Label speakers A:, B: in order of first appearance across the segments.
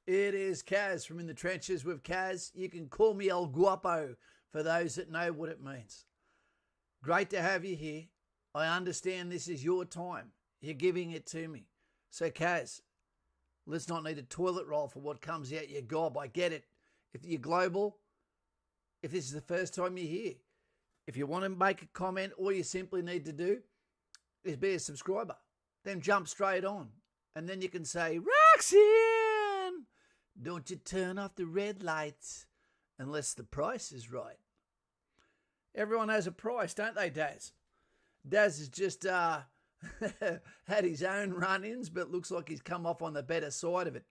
A: It is Kaz from In the Trenches with Kaz. You can call me El Guapo for those that know what it means. Great to have you here. I understand this is your time. You're giving it to me. So Kaz, let's not need a toilet roll for what comes out your gob. I get it. If you're global, if this is the first time you're here, if you want to make a comment, all you simply need to do is be a subscriber. Then jump straight on. And then you can say, Roxanne, don't you turn off the red lights unless the price is right. Everyone has a price, don't they, Daz? Daz has just had his own run-ins, but looks like he's come off on the better side of it.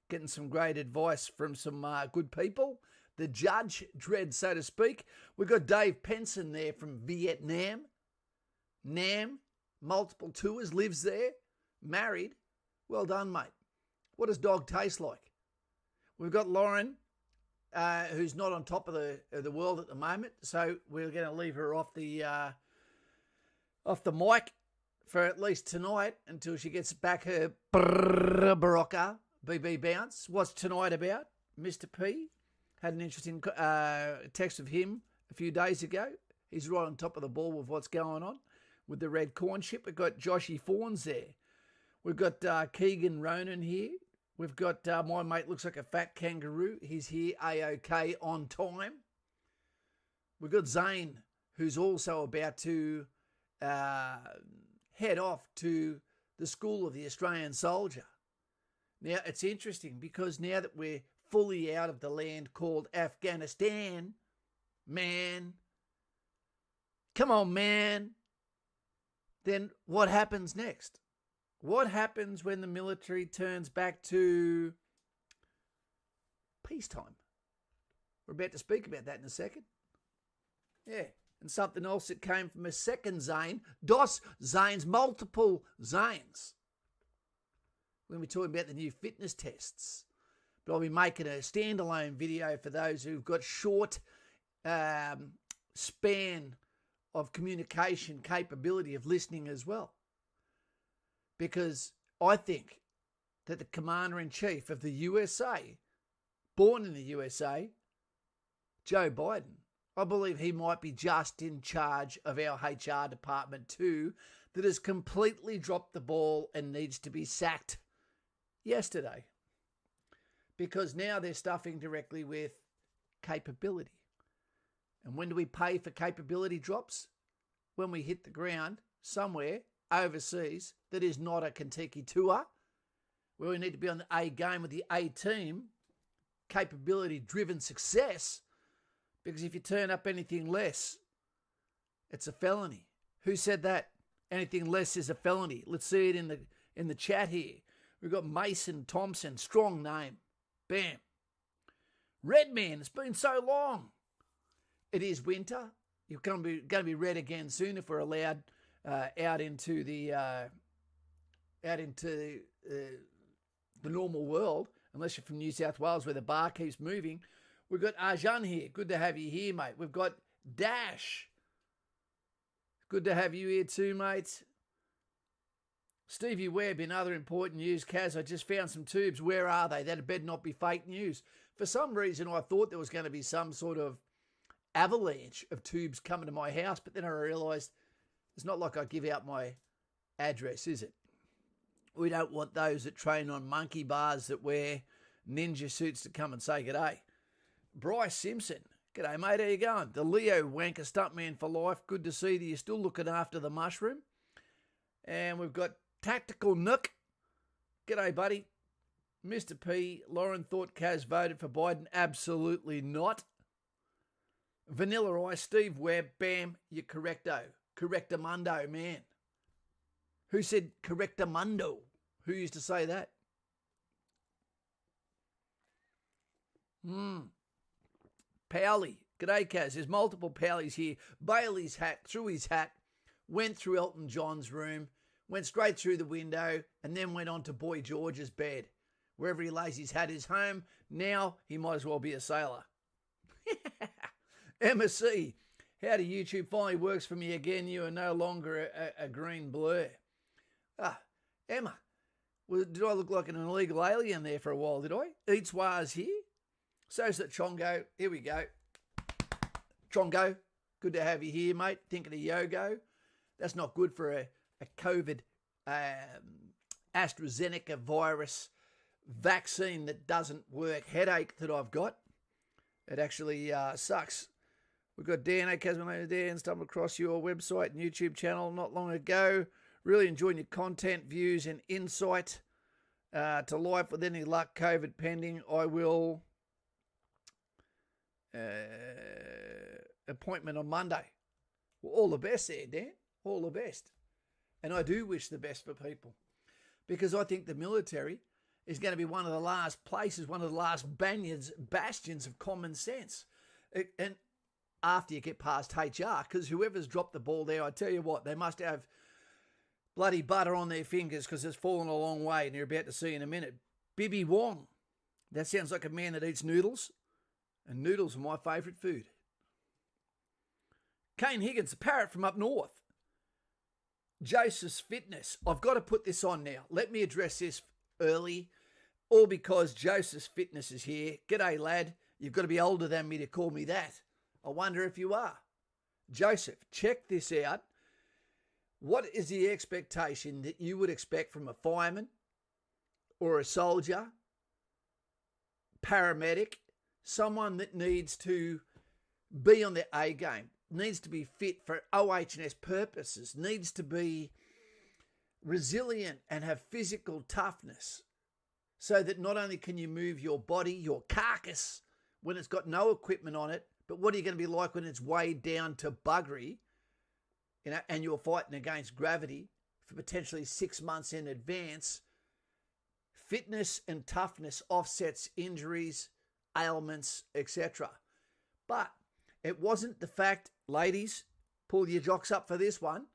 A: Getting some great advice from some good people. The judge dread, so to speak. We've got Dave Penson there from Vietnam. Nam, multiple tours, lives there, married. Well done, mate. What does dog taste like? We've got Lauren, who's not on top of the world at the moment, so we're going to leave her off the mic for at least tonight until she gets back her Barocca BB bounce. What's tonight about? Mr. P had an interesting text of him a few days ago. He's right on top of the ball with what's going on with the red corn chip. We've got Joshy Fawns there. We've got Keegan Ronan here. We've got my mate looks like a fat kangaroo. He's here, A-OK, on time. We've got Zane, who's also about to head off to the School of the Australian Soldier. Now, it's interesting because now that we're fully out of the land called Afghanistan, man, come on, man, then what happens next? What happens when the military turns back to peacetime? We're about to speak about that in a second. Yeah, and something else that came from a second Zane, DOS Zanes, multiple Zanes. We're going to be talking about the new fitness tests. But I'll be making a standalone video for those who've got short span of communication capability of listening as well. Because I think that the Commander-in-Chief of the USA, born in the USA, Joe Biden, I believe he might be just in charge of our HR department too, that has completely dropped the ball and needs to be sacked yesterday. Because now they're stuffing directly with capability. And when do we pay for capability drops? When we hit the ground somewhere overseas that is not a Kentucky tour, where we need to be on the A game with the A team, capability-driven success, because if you turn up anything less, it's a felony. Who said that? Anything less is a felony. Let's see it in the chat here. We've got Mason Thompson, strong name. Bam. Redman, it's been so long. It is winter. You're going to be red again soon if we're allowed out into the normal world, unless you're from New South Wales where the bar keeps moving. We've got Arjan here. Good to have you here, mate. We've got Dash. Good to have you here too, mate. Stevie Webb, in other important news, Kaz, I just found some tubes. Where are they? That better not be fake news. For some reason, I thought there was going to be some sort of avalanche of tubes coming to my house, but then I realised it's not like I give out my address, is it? We don't want those that train on monkey bars that wear ninja suits to come and say g'day. Bryce Simpson, g'day mate, how you going? The Leo Wanker Stuntman for life, good to see that you're still looking after the mushroom. And we've got Tactical Nook, g'day buddy. Mr. P, Lauren thought Kaz voted for Biden, absolutely not. Vanilla Ice, Steve Webb, bam, you're correcto. Correctamundo, man. Who said correctamundo? Who used to say that? Powley. G'day, Kaz. There's multiple Powleys here. Bailey's hat, threw his hat, went through Elton John's room, went straight through the window, and then went on to Boy George's bed. Wherever he lays his hat is home. Now he might as well be a sailor. Emma C. Howdy, YouTube finally works for me again. You are no longer a green blur. Emma, Well, did I look like an illegal alien there for a while, did I? Eats-wah's here. So's that Chongo. Here we go. Chongo, good to have you here, mate. Thinking of Yogo. That's not good for a COVID AstraZeneca virus vaccine that doesn't work headache that I've got. It actually sucks. We've got Dan Casman Dan, stumbled across your website and YouTube channel not long ago. Really enjoying your content, views, and insight to life. With any luck, COVID pending, I will appointment on Monday. Well, all the best there, Dan. All the best. And I do wish the best for people, because I think the military is going to be one of the last places, one of the last bastions of common sense. And after you get past HR, because whoever's dropped the ball there, I tell you what, they must have bloody butter on their fingers, because it's fallen a long way, and you're about to see in a minute. Bibby Wong. That sounds like a man that eats noodles, and noodles are my favourite food. Kane Higgins, a parrot from up north. Joseph's Fitness. I've got to put this on now. Let me address this early, all because Joseph's Fitness is here. G'day, lad. You've got to be older than me to call me that. I wonder if you are. Joseph, check this out. What is the expectation that you would expect from a fireman or a soldier, paramedic, someone that needs to be on their A game, needs to be fit for OH&S purposes, needs to be resilient and have physical toughness, so that not only can you move your body, your carcass, when it's got no equipment on it, but what are you going to be like when it's weighed down to buggery, and you're fighting against gravity for potentially 6 months in advance? Fitness and toughness offsets injuries, ailments, etc. But it wasn't the fact, ladies, pull your jocks up for this one.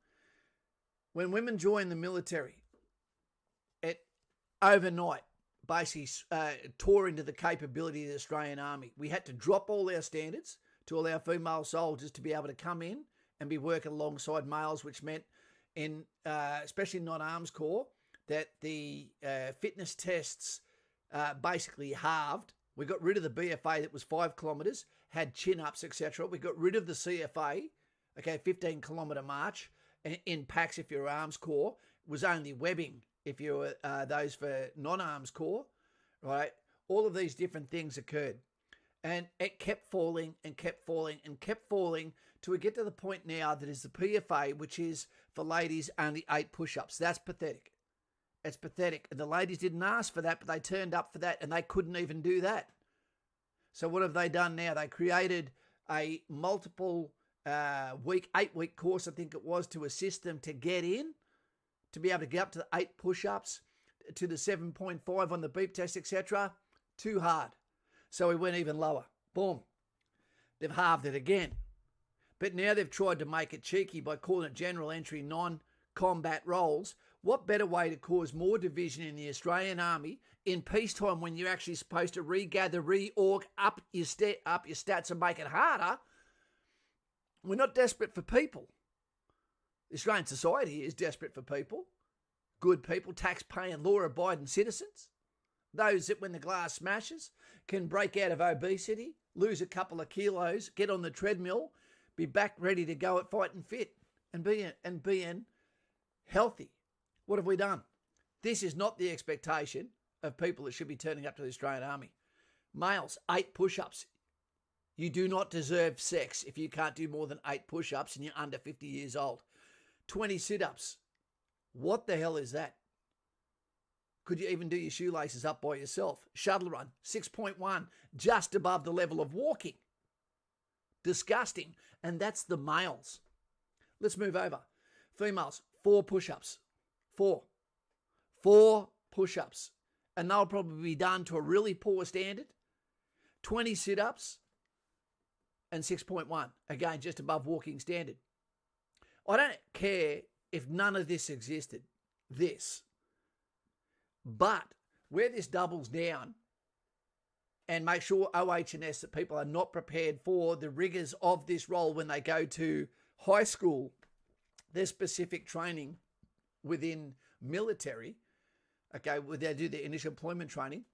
A: When women join the military, it overnight basically tore into the capability of the Australian Army. We had to drop all our standards to allow female soldiers to be able to come in and be working alongside males, which meant in especially non-arms corps that the fitness tests basically halved. We got rid of the BFA that was 5 kilometres, had chin-ups, etc. We got rid of the CFA, 15-kilometre march in packs if you're arms corps. It was only webbing if you were those for non-arms corps, right? All of these different things occurred. And it kept falling and kept falling and kept falling till we get to the point now that is the PFA, which is for ladies only 8 push-ups. That's pathetic. It's pathetic. And the ladies didn't ask for that, but they turned up for that, and they couldn't even do that. So what have they done now? They created a multiple 8-week course, I think it was, to assist them to get in, to be able to get up to the 8 push-ups, to the 7.5 on the beep test, etc. Too hard. So we went even lower. Boom. They've halved it again. But now they've tried to make it cheeky by calling it general entry non-combat roles. What better way to cause more division in the Australian Army in peacetime, when you're actually supposed to regather, reorg, up your stats and make it harder? We're not desperate for people. The Australian society is desperate for people. Good people, tax-paying, law-abiding citizens. Those that, when the glass smashes, can break out of obesity, lose a couple of kilos, get on the treadmill, be back ready to go at fighting fit and being healthy. What have we done? This is not the expectation of people that should be turning up to the Australian Army. Males, 8 push-ups. You do not deserve sex if you can't do more than 8 push-ups and you're under 50 years old. 20 sit-ups. What the hell is that? Could you even do your shoelaces up by yourself? Shuttle run, 6.1, just above the level of walking. Disgusting. And that's the males. Let's move over. Females, 4 push-ups. 4 push-ups. And they'll probably be done to a really poor standard. 20 sit-ups and 6.1. Again, just above walking standard. I don't care if none of this existed. But where this doubles down and make sure OH&S that people are not prepared for the rigours of this role when they go to high school, their specific training within military, okay, where they do their initial employment training,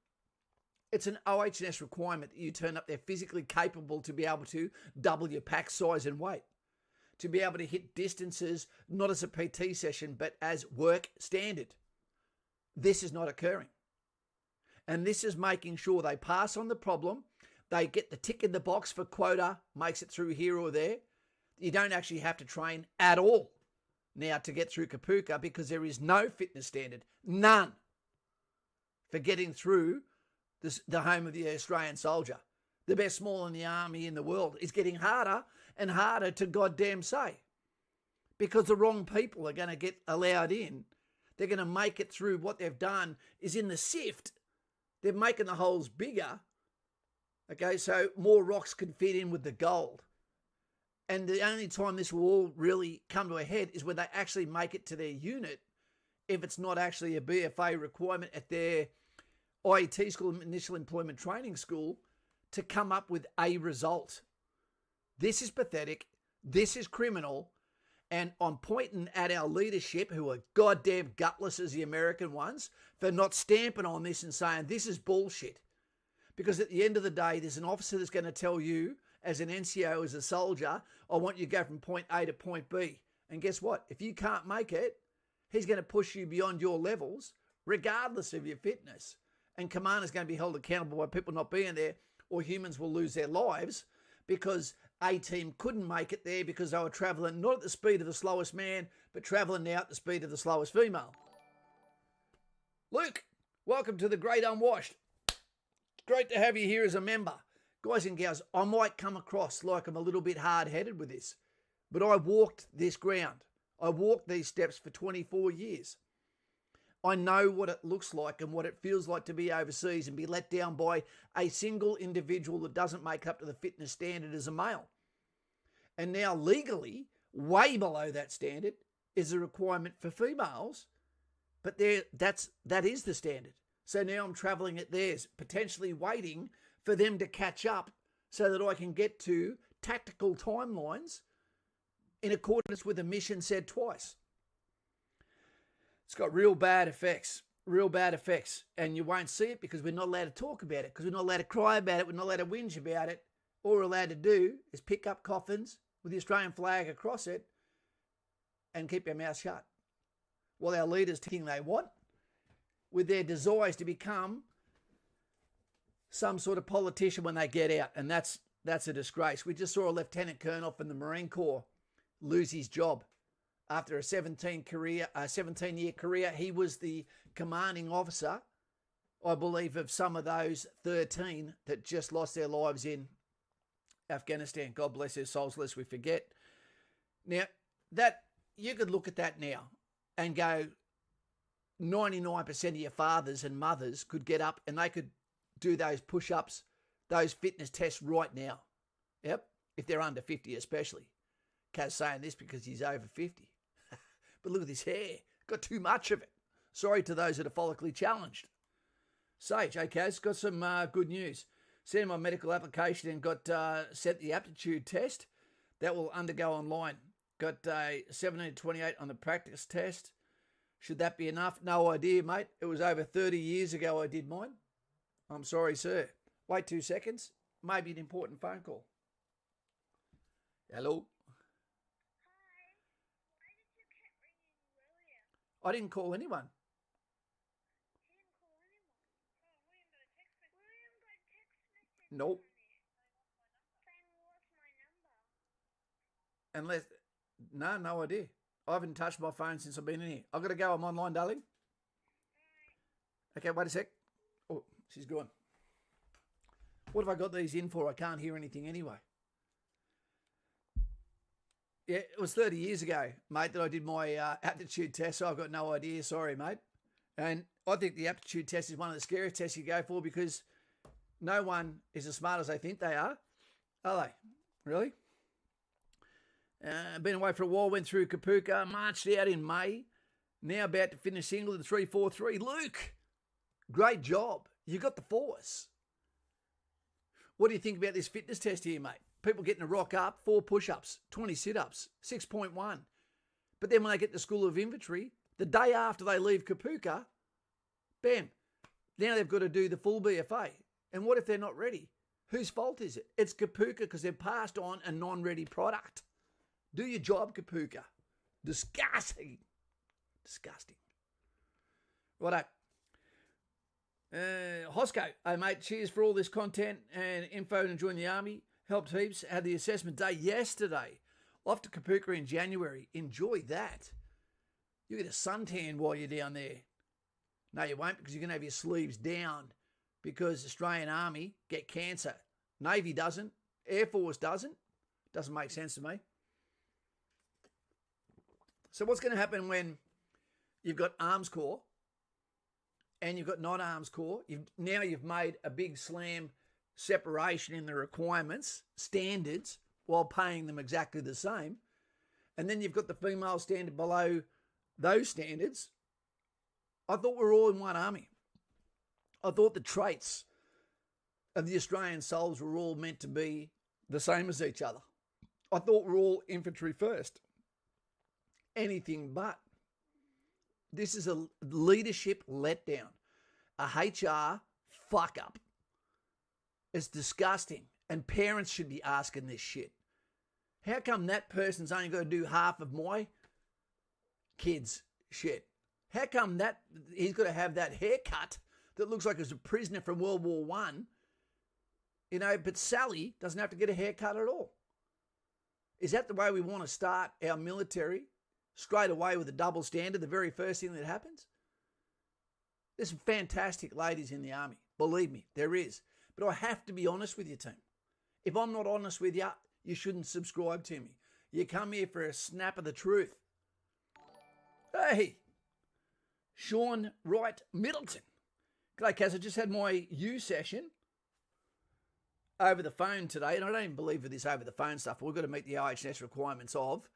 A: it's an OH&S requirement that you turn up there physically capable to be able to double your pack size and weight, to be able to hit distances, not as a PT session, but as work standard. This is not occurring. And this is making sure they pass on the problem. They get the tick in the box for quota, makes it through here or there. You don't actually have to train at all now to get through Kapuka because there is no fitness standard, none, for getting through the home of the Australian soldier. The best small in the army in the world is getting harder and harder to goddamn say, because the wrong people are going to get allowed in. They're going to make it through. What they've done is in the sift, they're making the holes bigger, okay, so more rocks can fit in with the gold. And the only time this will all really come to a head is when they actually make it to their unit, if it's not actually a BFA requirement at their IET school, initial employment training school, to come up with a result. This is pathetic. This is criminal. And I'm pointing at our leadership, who are goddamn gutless as the American ones, for not stamping on this and saying this is bullshit. Because at the end of the day, there's an officer that's going to tell you, as an NCO, as a soldier, I want you to go from point A to point B. And guess what? If you can't make it, he's going to push you beyond your levels, regardless of your fitness. And commander's going to be held accountable by people not being there, or humans will lose their lives because a team couldn't make it there because they were travelling not at the speed of the slowest man, but travelling now at the speed of the slowest female. Luke, welcome to the Great Unwashed. Great to have you here as a member. Guys and gals, I might come across like I'm a little bit hard-headed with this, but I walked this ground. I walked these steps for 24 years. I know what it looks like and what it feels like to be overseas and be let down by a single individual that doesn't make up to the fitness standard as a male. And now legally, way below that standard is a requirement for females, but that is the standard. So now I'm travelling at theirs, potentially waiting for them to catch up so that I can get to tactical timelines in accordance with a mission said twice. It's got real bad effects. And you won't see it because we're not allowed to talk about it, because we're not allowed to cry about it, we're not allowed to whinge about it. All we're allowed to do is pick up coffins with the Australian flag across it and keep our mouth shut. While our leaders think they want, with their desires to become some sort of politician when they get out. And that's a disgrace. We just saw a lieutenant colonel from the Marine Corps lose his job. After a 17-year career, he was the commanding officer, I believe, of some of those 13 that just lost their lives in Afghanistan. God bless their souls, lest we forget. Now, that you could look at that now and go, 99% of your fathers and mothers could get up and they could do those push-ups, those fitness tests right now. Yep, if they're under 50 especially. Kaz saying this because he's over 50. But look at this hair. Got too much of it. Sorry to those that are follically challenged. Sage, hey Kaz, got some good news. Sent my medical application and got sent the aptitude test. That will undergo online. Got a 17 to 28 on the practice test. Should that be enough? No idea, mate. It was over 30 years ago I did mine. I'm sorry, sir. Wait 2 seconds. Maybe an important phone call. Hello? I didn't call anyone. Nope. Unless, no idea. I haven't touched my phone since I've been in here. I've got to go. I'm online, darling. Okay, wait a sec. Oh, she's gone. What have I got these in for? I can't hear anything anyway. Yeah, it was 30 years ago, mate, that I did my aptitude test, so I've got no idea. Sorry, mate. And I think the aptitude test is one of the scariest tests you go for because no one is as smart as they think they are they? Really? Been away for a while, went through Kapuka, marched out in May, now about to finish single in 343. Luke, great job. You got the force. What do you think about this fitness test here, mate? People getting a rock up, 4 push-ups, 20 sit-ups, 6.1. But then when they get to School of Infantry, the day after they leave Kapuka, Bam. Now they've got to do the full BFA. And what if they're not ready? Whose fault is it? It's Kapuka because they've passed on a non-ready product. Do your job, Kapuka. Disgusting. Disgusting. Righto. Hosco, hey mate, cheers for all this content and info and enjoying the army. Helped heaps. Had the assessment day yesterday. Off to Kapuka in January. Enjoy that. You get a suntan while you're down there. No, you won't, because you're going to have your sleeves down because Australian Army get cancer. Navy doesn't. Air Force doesn't. Doesn't make sense to me. So what's going to happen when you've got Arms Corps and you've got non-Arms Corps? Now you've made a big slam separation in the requirements, standards, while paying them exactly the same. And then you've got the female standard below those standards. I thought we were all in one army. I thought the traits of the Australian souls were all meant to be the same as each other. I thought we're all infantry first. Anything but. This is a leadership letdown, a HR fuck up. It's disgusting, and parents should be asking this shit. How come that person's only got to do half of my kids' shit? How come that he's got to have that haircut that looks like he's a prisoner from World War One? You know, but Sally doesn't have to get a haircut at all. Is that the way we want to start our military? Straight away with a double standard, the very first thing that happens? There's some fantastic ladies in the army. Believe me, there is. But I have to be honest with you, team. If I'm not honest with you, you shouldn't subscribe to me. You come here for a snap of the truth. Hey, Sean Wright Middleton. G'day, Kaz. I just had my U session over the phone today, and I don't even believe for this over the phone stuff. We've got to meet the OHS requirements of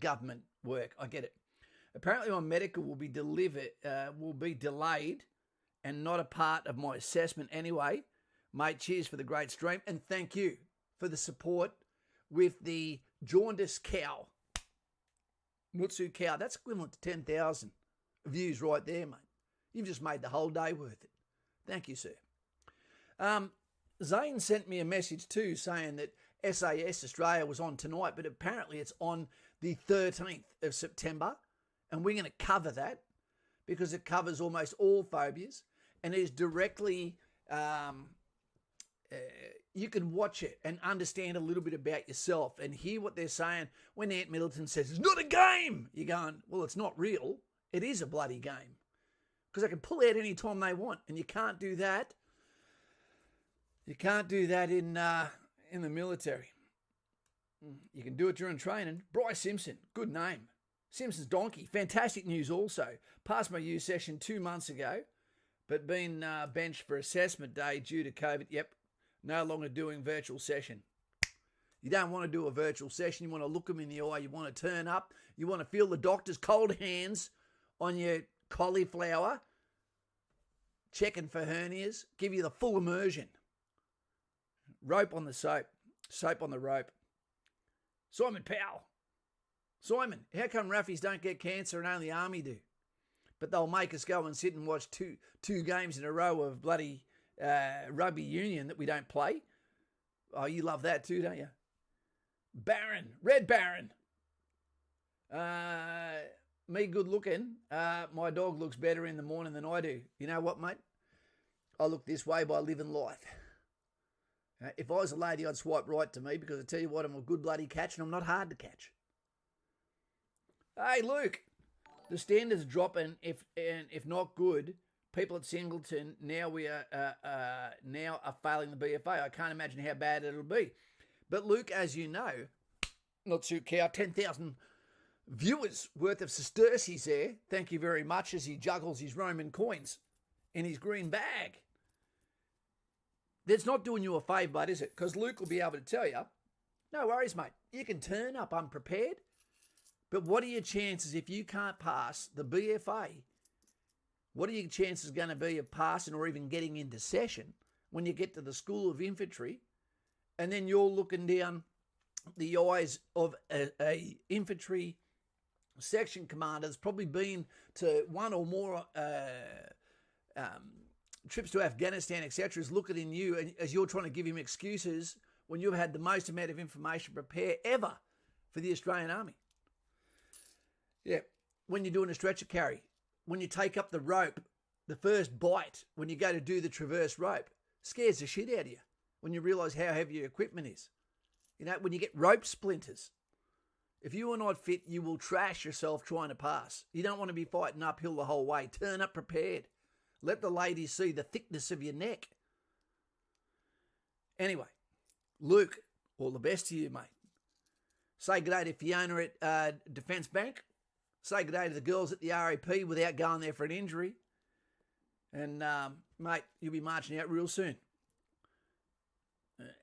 A: government work. I get it. Apparently, my medical will be delayed, and not a part of my assessment anyway. Mate, cheers for the great stream, and thank you for the support with the jaundice cow, Mutsu cow. That's equivalent to 10,000 views right there, mate. You've just made the whole day worth it. Thank you, sir. Zane sent me a message too saying that SAS Australia was on tonight, but apparently it's on the 13th of September, and we're going to cover that because it covers almost all phobias and is directly, you can watch it and understand a little bit about yourself and hear what they're saying. When Ant Middleton says, it's not a game, you're going, well, it's not real. It is a bloody game because they can pull out any time they want, and you can't do that. You can't do that in the military. You can do it during training. Bryce Simpson, good name. Simpson's donkey, fantastic news also. Passed my U session 2 months ago, but been benched for assessment day due to COVID. Yep, no longer doing virtual session. You don't want to do a virtual session. You want to look them in the eye. You want to turn up. You want to feel the doctor's cold hands on your cauliflower, checking for hernias, give you the full immersion. Rope on the soap, soap on the rope. Simon Powell. Simon, how come Raffies don't get cancer and only Army do? But they'll make us go and sit and watch two games in a row of bloody rugby union that we don't play. Oh, you love that too, don't you? Baron, Red Baron. Me good looking. My dog looks better in the morning than I do. You know what, mate? I look this way by living life. If I was a lady, I'd swipe right to me because I tell you what, I'm a good bloody catch and I'm not hard to catch. Hey, Luke, the standards are dropping. If not good, people at Singleton now are failing the BFA. I can't imagine how bad it'll be. But Luke, as you know, not too cow, 10,000 viewers worth of sesterces there. Thank you very much as he juggles his Roman coins in his green bag. That's not doing you a favour, but is it? Because Luke will be able to tell you, no worries, mate. You can turn up unprepared, but what are your chances if you can't pass the BFA? What are your chances going to be of passing or even getting into session when you get to the School of Infantry and then you're looking down the eyes of a infantry section commander that's probably been to one or more trips to Afghanistan, etc., is looking in you and as you're trying to give him excuses when you've had the most amount of information prepared ever for the Australian Army. Yeah, when you're doing a stretcher carry, when you take up the rope, the first bite, when you go to do the traverse rope, scares the shit out of you when you realise how heavy your equipment is. You know, when you get rope splinters, if you are not fit, you will trash yourself trying to pass. You don't want to be fighting uphill the whole way. Turn up prepared. Let the ladies see the thickness of your neck. Anyway, Luke, all the best to you, mate. Say good day to Fiona at Defence Bank. Say good day to the girls at the RAP without going there for an injury. And, mate, you'll be marching out real soon.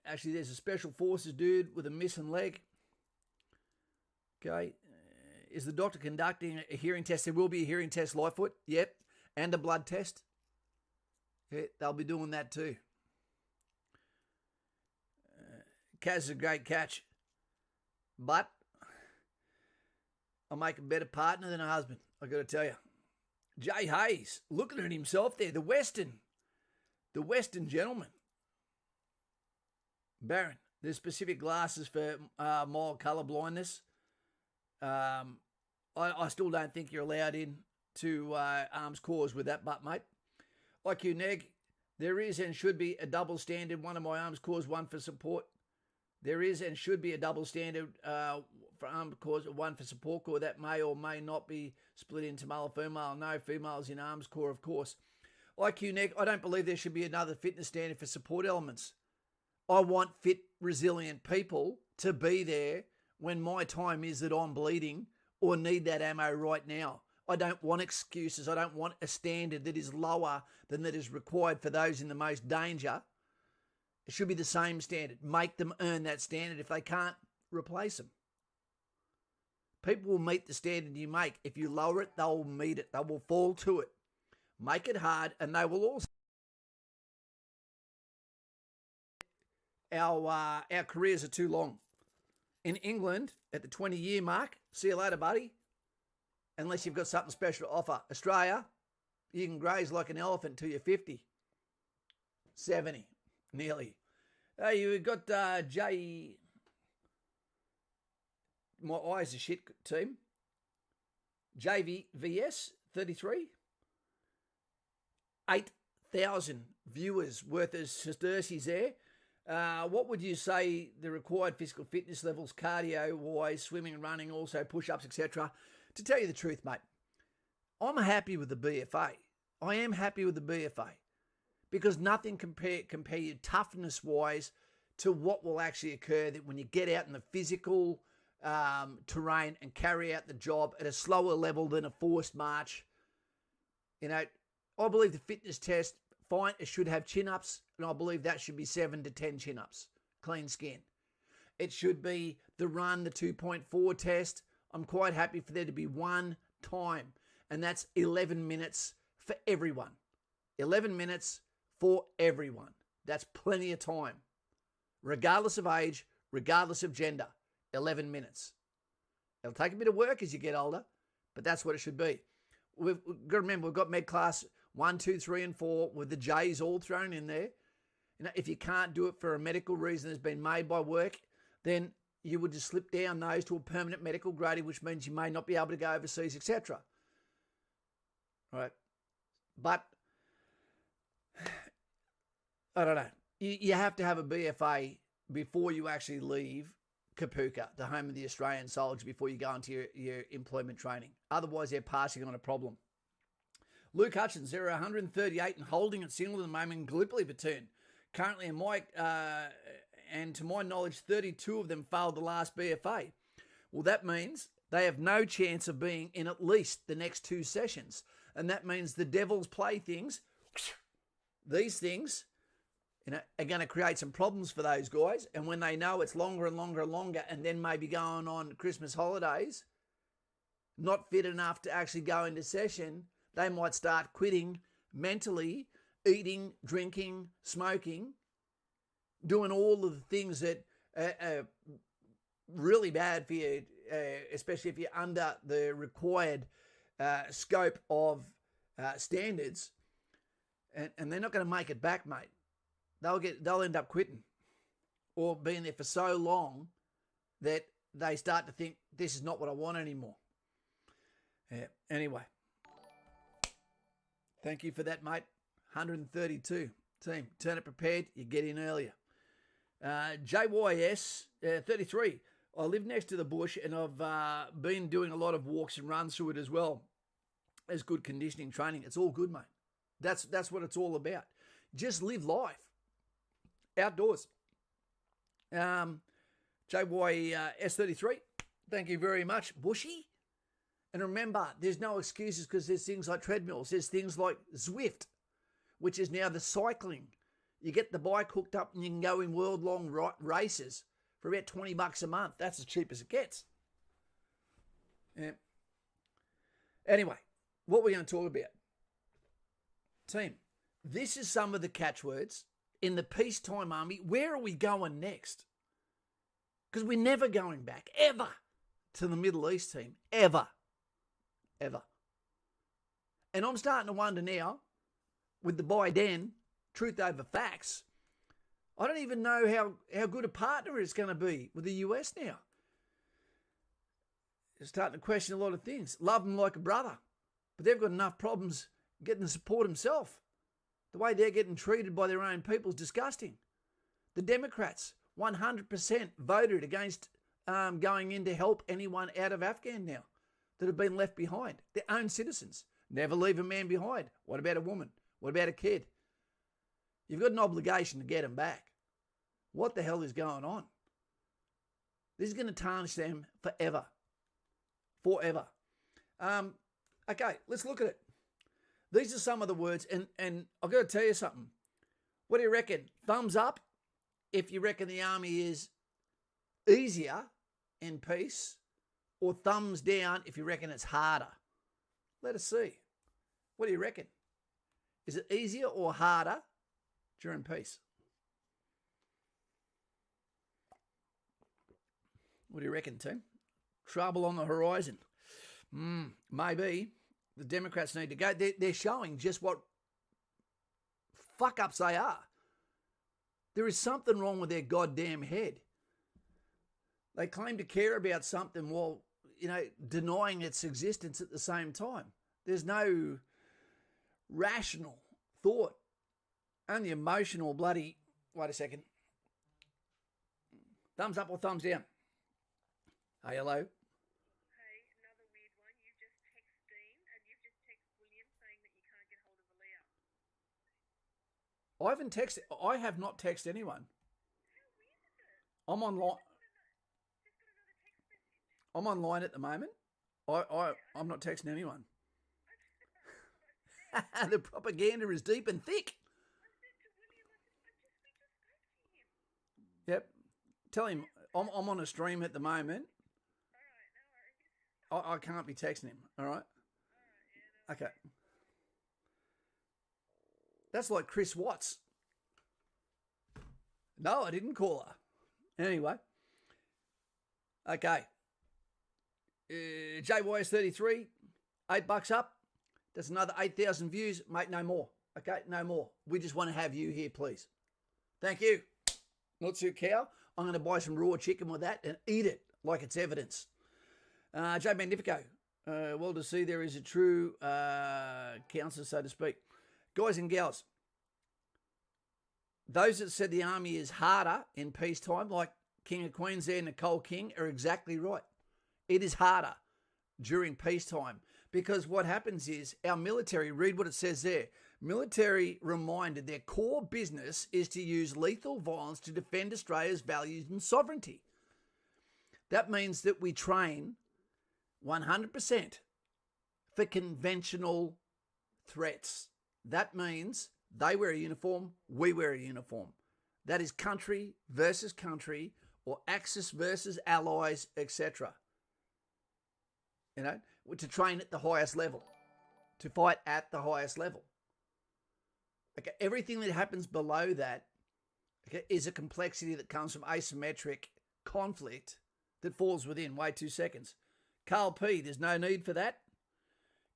A: Actually, there's a Special Forces dude with a missing leg. Okay. Is the doctor conducting a hearing test? There will be a hearing test, Lightfoot. Yep. And a blood test. Okay, they'll be doing that too. Kaz is a great catch. But I'll make a better partner than a husband, I've got to tell you. Jay Hayes, looking at himself there, the Western gentleman. Baron, there's specific glasses for mild colour blindness. I still don't think you're allowed in to arms corps with that butt, mate. IQ Neg, there is and should be a double standard. One of my arms corps, one for support. There is and should be a double standard for armed corps, one for support corps. That may or may not be split into male or female. No females in arms corps, of course. IQ Neg, I don't believe there should be another fitness standard for support elements. I want fit, resilient people to be there when my time is that I'm bleeding or need that ammo right now. I don't want excuses. I don't want a standard that is lower than that is required for those in the most danger. It should be the same standard. Make them earn that standard. If they can't, replace them. People will meet the standard you make. If you lower it, they'll meet it. They will fall to it. Make it hard, and they will also. Our careers are too long. In England, at the 20-year mark, see you later, buddy. Unless you've got something special to offer. Australia, you can graze like an elephant till you're 50. 70, nearly. Hey, you've got Jay... My eyes are shit, team. JVVS, 33. 8,000 viewers worth of sesterces there. What would you say the required physical fitness levels, cardio-wise, swimming, running, also push-ups, etc.? To tell you the truth, mate, I'm happy with the BFA. I am happy with the BFA because nothing compare you toughness-wise to what will actually occur that when you get out in the physical terrain and carry out the job at a slower level than a forced march. You know, I believe the fitness test, fine, it should have chin-ups, and I believe that should be 7 to 10 chin-ups, clean skin. It should be the run, the 2.4 test. I'm quite happy for there to be one time, and that's 11 minutes for everyone. 11 minutes for everyone. That's plenty of time. Regardless of age, regardless of gender, 11 minutes. It'll take a bit of work as you get older, but that's what it should be. We've got to remember, we've got med class 1, 2, 3, and 4 with the J's all thrown in there. You know, if you can't do it for a medical reason that's been made by work, then you would just slip down those to a permanent medical grading, which means you may not be able to go overseas, etc. Right? But, I don't know. You have to have a BFA before you actually leave Kapuka, the home of the Australian soldier, before you go into your employment training. Otherwise, they're passing on a problem. Luke Hutchins, there are 138 and holding at single at the moment in Gallipoli platoon. Currently, and to my knowledge, 32 of them failed the last BFA. Well, that means they have no chance of being in at least the next 2 sessions. And that means the Devil's playthings, these things, you know, are going to create some problems for those guys. And when they know it's longer and longer and longer, and then maybe going on Christmas holidays, not fit enough to actually go into session, they might start quitting mentally, eating, drinking, smoking, doing all of the things that are really bad for you, especially if you're under the required scope of standards. and they're not going to make it back, mate. They'll end up quitting or being there for so long that they start to think this is not what I want anymore. Yeah. Anyway, thank you for that, mate. 132 team. Turn it prepared. You get in earlier. JYS 33. I live next to the bush and I've been doing a lot of walks and runs through it as well as good conditioning training. It's all good, mate. That's what it's all about. Just live life outdoors. JYS33, thank you very much. Bushy. And remember, there's no excuses because there's things like treadmills. There's things like Zwift, which is now the cycling. You get the bike hooked up and you can go in world-long races for about $20 a month. That's as cheap as it gets. Yeah. Anyway, what we're going to talk about. Team, this is some of the catchwords in the peacetime army. Where are we going next? Because we're never going back, ever, to the Middle East, team. Ever. Ever. And I'm starting to wonder now, with the Biden, truth over facts, I don't even know how good a partner it's going to be with the US now. They're starting to question a lot of things. Love them like a brother, but they've got enough problems getting the support himself. The way they're getting treated by their own people is disgusting. The Democrats, 100% voted against going in to help anyone out of Afghan now that have been left behind. Their own citizens. Never leave a man behind. What about a woman? What about a kid? You've got an obligation to get them back. What the hell is going on? This is going to tarnish them forever. Forever. Okay, let's look at it. These are some of the words, and I've got to tell you something. What do you reckon? Thumbs up if you reckon the army is easier in peace, or thumbs down if you reckon it's harder. Let us see. What do you reckon? Is it easier or harder during peace? What do you reckon, team? Trouble on the horizon. Maybe. The Democrats need to go. They're showing just what fuck-ups they are. There is something wrong with their goddamn head. They claim to care about something while, denying its existence at the same time. There's no rational thought. Only emotional bloody... Wait a second. Thumbs up or thumbs down? Hey, hello?
B: Hey, another weird one. You've just texted Dean and you've just texted William saying that you can't get hold of Aaliyah.
A: I haven't texted... I have not texted anyone.
B: How weird is it?
A: I'm online.
B: Just got another text message.
A: I'm online at the moment. I'm not texting anyone. The propaganda is deep and thick.
B: I said to William, we just spoke to him.
A: Yep. Tell him I'm on a stream at the moment.
B: All right, no worries.
A: I can't be texting him. All right.
B: All right, yeah, no
A: Okay. That's like Chris Watts. No, I didn't call her. Anyway. Okay. JYS33, $8 up. That's another 8,000 views. Mate, no more. Okay, no more. We just want to have you here, please. Thank you. Not too cow. I'm going to buy some raw chicken with that and eat it like it's evidence. Joe Magnifico. Well to see there is a true counsellor, so to speak. Guys and gals, those that said the army is harder in peacetime, like King of Queens there, Nicole King, are exactly right. It is harder during peacetime because what happens is our military, read what it says there, military reminded their core business is to use lethal violence to defend Australia's values and sovereignty. That means that we train 100% for conventional threats. That means they wear a uniform, we wear a uniform. That is country versus country or Axis versus allies, etc. To train at the highest level, to fight at the highest level. Okay, everything that happens below that, okay, is a complexity that comes from asymmetric conflict that falls within. Wait 2 seconds. Carl P, there's no need for that.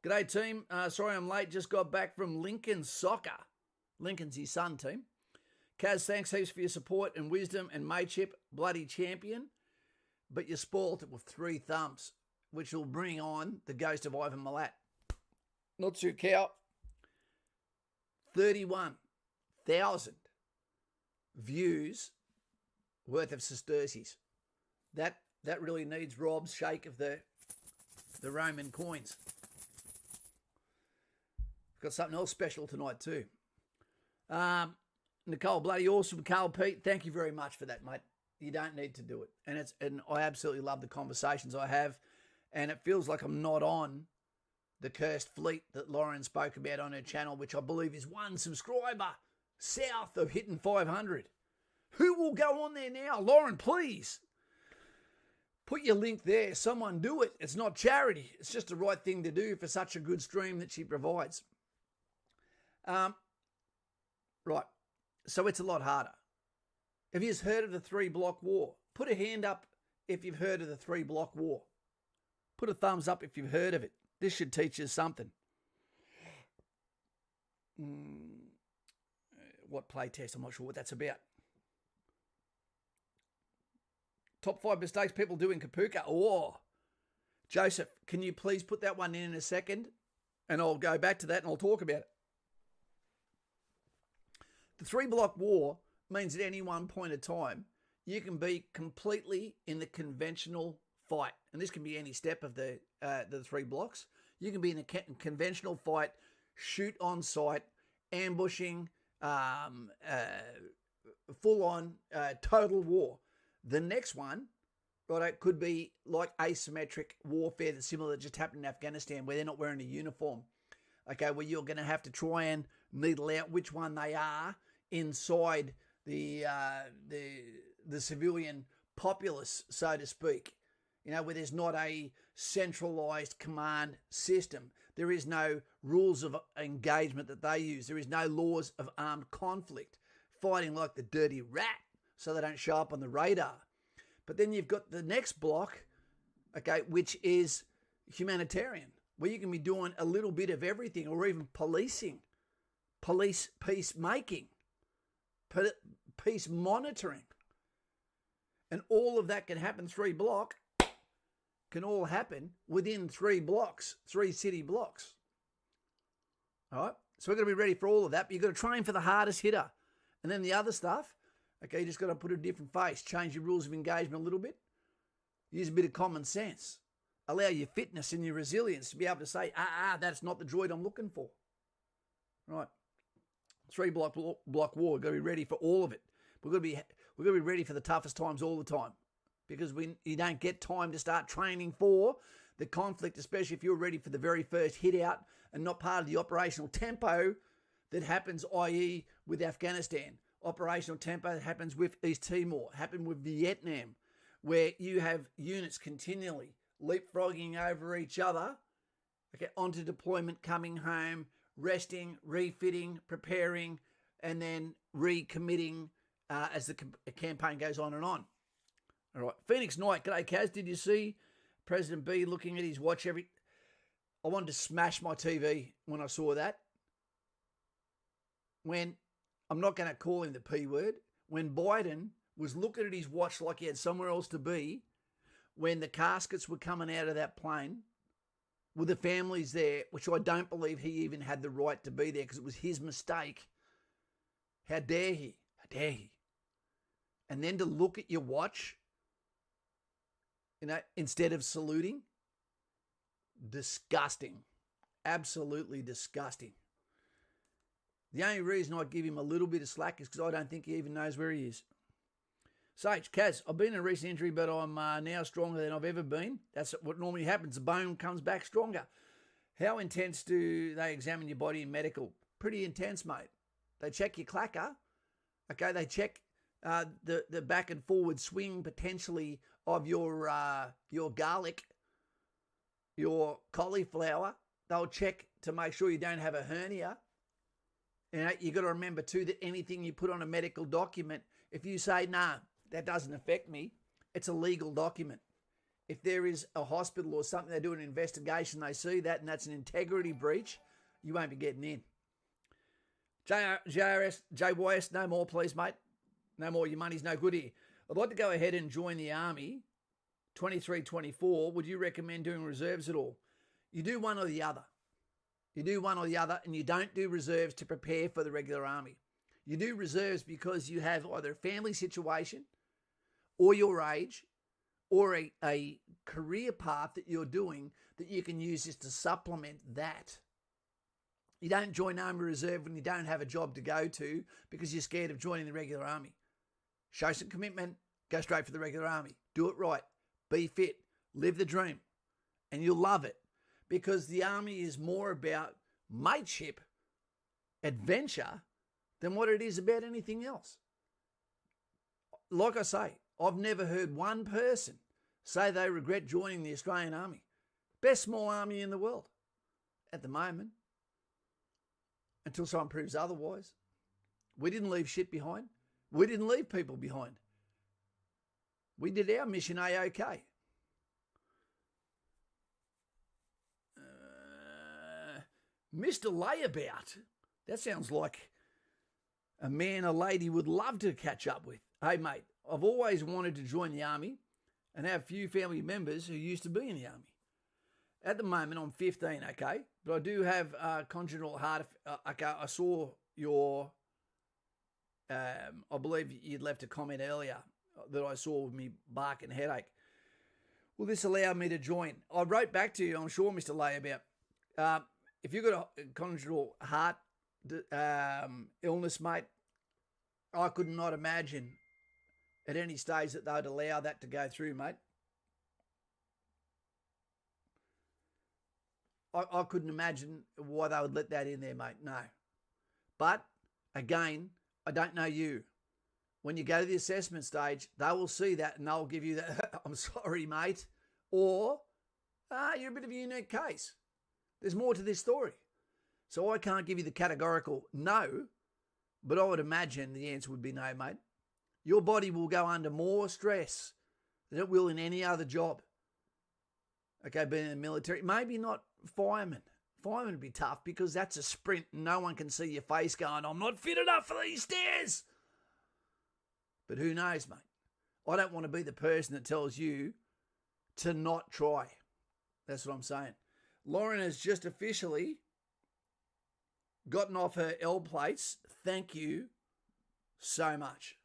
A: G'day team. Sorry I'm late. Just got back from Lincoln Soccer. Lincoln's his son, team. Kaz, thanks heaps for your support and wisdom and mateship. Bloody champion. But you spoilt it with 3 thumbs, which will bring on the ghost of Ivan Milat. Not too cow. 31,000 views worth of sesterces. That really needs Rob's shake of the Roman coins. Got something else special tonight too. Nicole, bloody awesome. Carl Pete, thank you very much for that, mate. You don't need to do it. And I absolutely love the conversations I have. And it feels like I'm not on the cursed fleet that Lauren spoke about on her channel, which I believe is 1 subscriber south of hitting 500. Who will go on there now? Lauren, please. Put your link there. Someone do it. It's not charity. It's just the right thing to do for such a good stream that she provides. Right. So it's a lot harder. Have you heard of the 3-block war? Put a hand up if you've heard of the 3-block war. Put a thumbs up if you've heard of it. This should teach us something. What playtest? I'm not sure what that's about. Top 5 mistakes people do in Kapuka. Oh, Joseph, can you please put that one in a second? And I'll go back to that and I'll talk about it. The 3-block war means at any one point of time, you can be completely in the conventional fight. And this can be any step of the 3 blocks. You can be in a conventional fight, shoot on sight, ambushing, full-on total war. The next one, right, it could be like asymmetric warfare that's similar that just happened in Afghanistan where they're not wearing a uniform. Okay, where you're going to have to try and needle out which one they are inside the civilian populace, so to speak. You know, where there's not a centralised command system. There is no rules of engagement that they use. There is no laws of armed conflict. Fighting like the dirty rat so they don't show up on the radar. But then you've got the next block, okay, which is humanitarian, where you can be doing a little bit of everything or even policing, peacemaking, peace monitoring. And all of that can happen 3 block, can all happen within 3 blocks, 3 city blocks. All right, so we're going to be ready for all of that, but you've got to train for the hardest hitter. And then the other stuff, okay, you just got to put a different face, change your rules of engagement a little bit, use a bit of common sense, allow your fitness and your resilience to be able to say, that's not the droid I'm looking for. Right, 3-block war, we've got to be ready for all of it. We've got to be ready for the toughest times all the time, because you don't get time to start training for the conflict, especially if you're ready for the very first hit out and not part of the operational tempo that happens, i.e. with Afghanistan. Operational tempo that happens with East Timor, happened with Vietnam, where you have units continually leapfrogging over each other, okay, onto deployment, coming home, resting, refitting, preparing, and then recommitting as the campaign goes on and on. All right, Phoenix Knight, g'day Kaz, did you see President B looking at his watch I wanted to smash my TV when I saw that. When, I'm not going to call him the P word, when Biden was looking at his watch like he had somewhere else to be, when the caskets were coming out of that plane, with the families there, which I don't believe he even had the right to be there because it was his mistake. How dare he? How dare he? And then to look at your watch, instead of saluting, disgusting. Absolutely disgusting. The only reason I'd give him a little bit of slack is because I don't think he even knows where he is. Sage, Kaz, I've been in a recent injury, but I'm now stronger than I've ever been. That's what normally happens. The bone comes back stronger. How intense do they examine your body in medical? Pretty intense, mate. They check your clacker. Okay, they check the back and forward swing potentially of your garlic, your cauliflower. They'll check to make sure you don't have a hernia. You got to remember too that anything you put on a medical document, if you say, nah, that doesn't affect me, it's a legal document. If there is a hospital or something, they do an investigation, they see that, and that's an integrity breach, you won't be getting in. JYS, no more, please, mate. No more. Your money's no good here. I'd like to go ahead and join the army, 23-24. Would you recommend doing reserves at all? You do one or the other. You do one or the other, and you don't do reserves to prepare for the regular army. You do reserves because you have either a family situation or your age or a career path that you're doing that you can use just to supplement that. You don't join Army Reserve when you don't have a job to go to because you're scared of joining the regular army. Show some commitment, go straight for the regular army. Do it right, be fit, live the dream, and you'll love it because the army is more about mateship, adventure, than what it is about anything else. Like I say, I've never heard one person say they regret joining the Australian Army. Best small army in the world at the moment, until someone proves otherwise. We didn't leave shit behind. We didn't leave people behind. We did our mission A-OK. Mr. Layabout. That sounds like a man a lady would love to catch up with. Hey, mate, I've always wanted to join the army and have few family members who used to be in the army. At the moment, I'm 15, okay? But I do have congenital heart. Okay, I saw your, I believe you'd left a comment earlier that I saw with me bark and headache. Will this allow me to join? I wrote back to you, I'm sure, Mr. Layabout. If you've got a congenital heart illness, mate, I could not imagine at any stage that they'd allow that to go through, mate. I couldn't imagine why they would let that in there, mate. No. But, again, I don't know you. When you go to the assessment stage, they will see that and they'll give you that, I'm sorry, mate. Or, you're a bit of a unique case. There's more to this story. So I can't give you the categorical no, but I would imagine the answer would be no, mate. Your body will go under more stress than it will in any other job. Okay, being in the military, maybe not fireman. Fireman would be tough because that's a sprint and no one can see your face going, I'm not fit enough for these stairs. But who knows, mate? I don't want to be the person that tells you to not try. That's what I'm saying. Lauren has just officially gotten off her L plates. Thank you so much.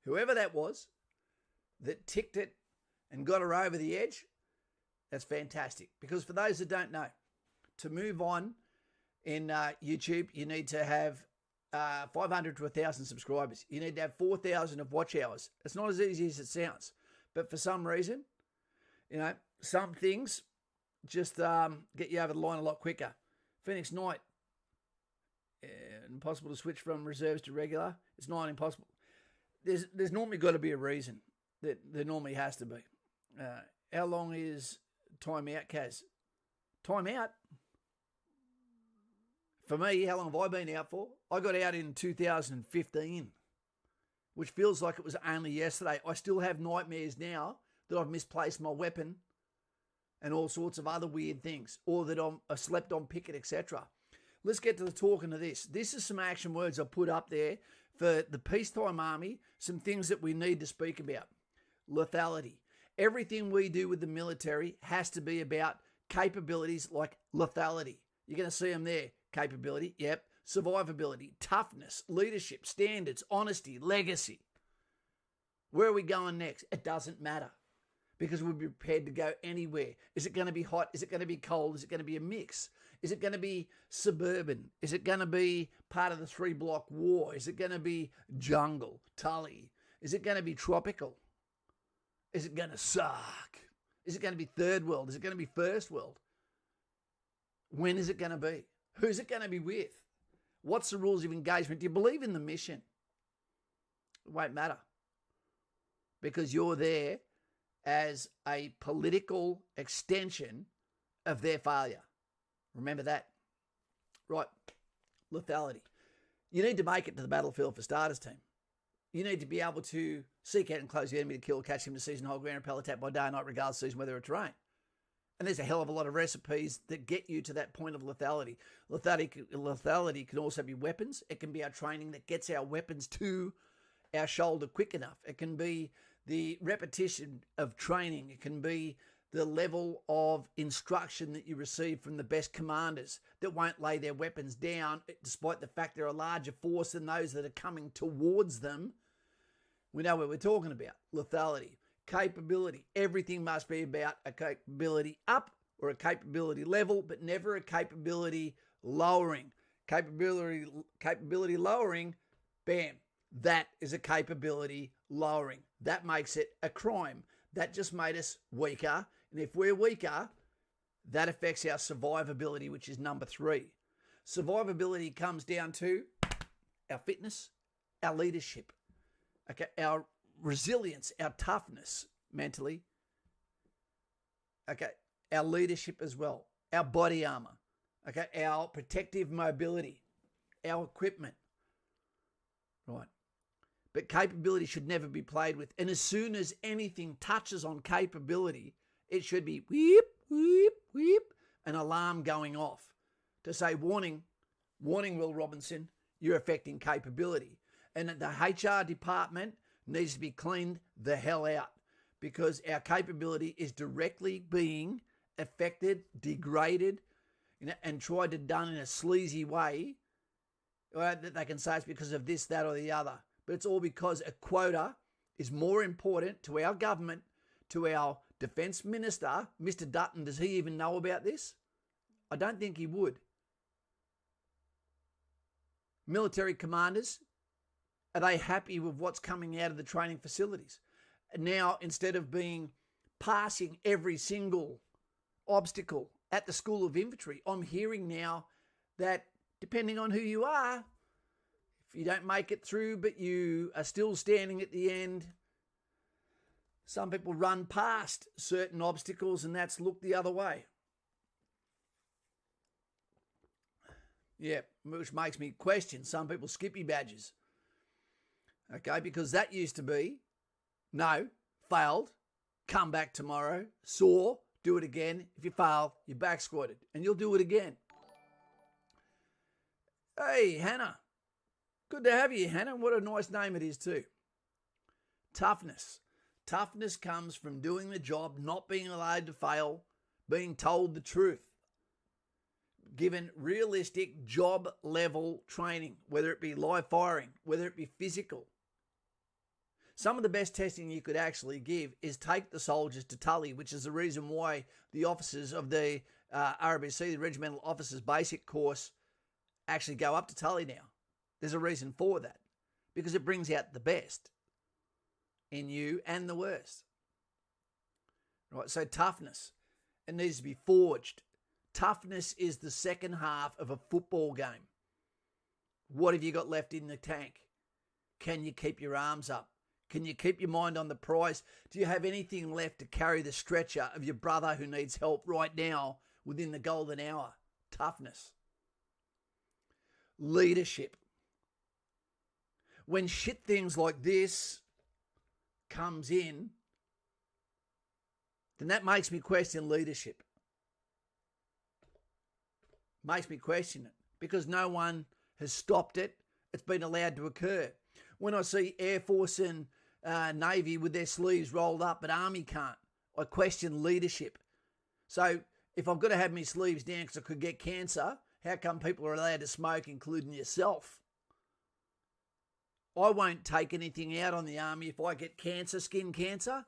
A: Whoever that was that ticked it and got her over the edge, that's fantastic. Because for those that don't know, to move on in YouTube, you need to have 500 to 1,000 subscribers. You need to have 4,000 of watch hours. It's not as easy as it sounds. But for some reason, some things just get you over the line a lot quicker. Phoenix Knight, impossible to switch from reserves to regular. It's not impossible. There's normally got to be a reason. There normally has to be. How long is time out, Kaz? Time out? For me, how long have I been out for? I got out in 2015, which feels like it was only yesterday. I still have nightmares now that I've misplaced my weapon and all sorts of other weird things, or that I slept on picket, etc. Let's get to the talking of this. This is some action words I put up there for the peacetime army, some things that we need to speak about. Lethality. Everything we do with the military has to be about capabilities like lethality. You're going to see them there. Capability, yep. Survivability, toughness, leadership, standards, honesty, legacy. Where are we going next? It doesn't matter because we'll be prepared to go anywhere. Is it going to be hot? Is it going to be cold? Is it going to be a mix? Is it going to be suburban? Is it going to be part of the 3-block war? Is it going to be jungle, tully? Is it going to be tropical? Is it going to suck? Is it going to be third world? Is it going to be first world? When is it going to be? Who's it going to be with? What's the rules of engagement? Do you believe in the mission? It won't matter because you're there as a political extension of their failure. Remember that. Right. Lethality. You need to make it to the battlefield for starters, team. You need to be able to seek out and close the enemy to kill, catch him to seize and hold ground, repel attack by day or night, regardless of season, weather or terrain. And there's a hell of a lot of recipes that get you to that point of lethality. Lethality can also be weapons. It can be our training that gets our weapons to our shoulder quick enough. It can be the repetition of training. It can be the level of instruction that you receive from the best commanders that won't lay their weapons down, despite the fact they're a larger force than those that are coming towards them. We know what we're talking about. Lethality. Capability. Everything must be about a capability up or a capability level, but never a capability lowering. Capability lowering, bam, that is a capability lowering. That makes it a crime. That just made us weaker. And if we're weaker, that affects our survivability, which is number 3. Survivability comes down to our fitness, our leadership, okay, our resilience, our toughness mentally, okay, our leadership as well, our body armor, okay, our protective mobility, our equipment, right? But capability should never be played with. And as soon as anything touches on capability, it should be whip, whip, whip, an alarm going off to say, warning, Will Robinson, you're affecting capability. And the HR department needs to be cleaned the hell out, because our capability is directly being affected, degraded, and tried to done in a sleazy way. That they can say it's because of this, that, or the other. But it's all because a quota is more important to our government, to our Defence Minister. Mr. Dutton, does he even know about this? I don't think he would. Military commanders, are they happy with what's coming out of the training facilities? Now, instead of passing every single obstacle at the School of Infantry, I'm hearing now that depending on who you are, if you don't make it through but you are still standing at the end, some people run past certain obstacles and that's looked the other way. Yeah, which makes me question some people's skippy badges. Okay, because that used to be, no, failed, come back tomorrow, sore, do it again. If you fail, you're back squatted and you'll do it again. Hey, Hannah. Good to have you, Hannah. What a nice name it is too. Toughness. Toughness comes from doing the job, not being allowed to fail, being told the truth, given realistic job level training, whether it be live firing, whether it be physical. Some of the best testing you could actually give is take the soldiers to Tully, which is the reason why the officers of the RBC, the Regimental Officers Basic Course, actually go up to Tully now. There's a reason for that, because it brings out the best in you and the worst. Right, so toughness, it needs to be forged. Toughness is the second half of a football game. What have you got left in the tank? Can you keep your arms up? Can you keep your mind on the prize? Do you have anything left to carry the stretcher of your brother who needs help right now within the golden hour? Toughness. Leadership. When shit things like this comes in, then that makes me question leadership. Makes me question it, because no one has stopped it. It's been allowed to occur. When I see Air Force and Navy with their sleeves rolled up, but Army can't, I question leadership. So if I've got to have my sleeves down because I could get cancer, how come people are allowed to smoke, including yourself? I won't take anything out on the Army if I get cancer, skin cancer.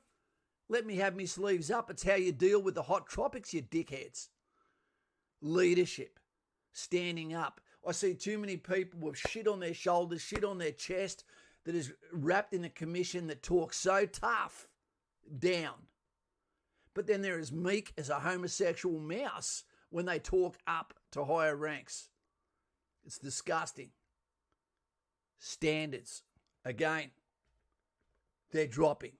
A: Let me have my sleeves up. It's how you deal with the hot tropics, you dickheads. Leadership. Standing up. I see too many people with shit on their shoulders, shit on their chest, that is wrapped in a commission that talks so tough down. But then they're as meek as a homosexual mouse when they talk up to higher ranks. It's disgusting. Standards. Again, they're dropping.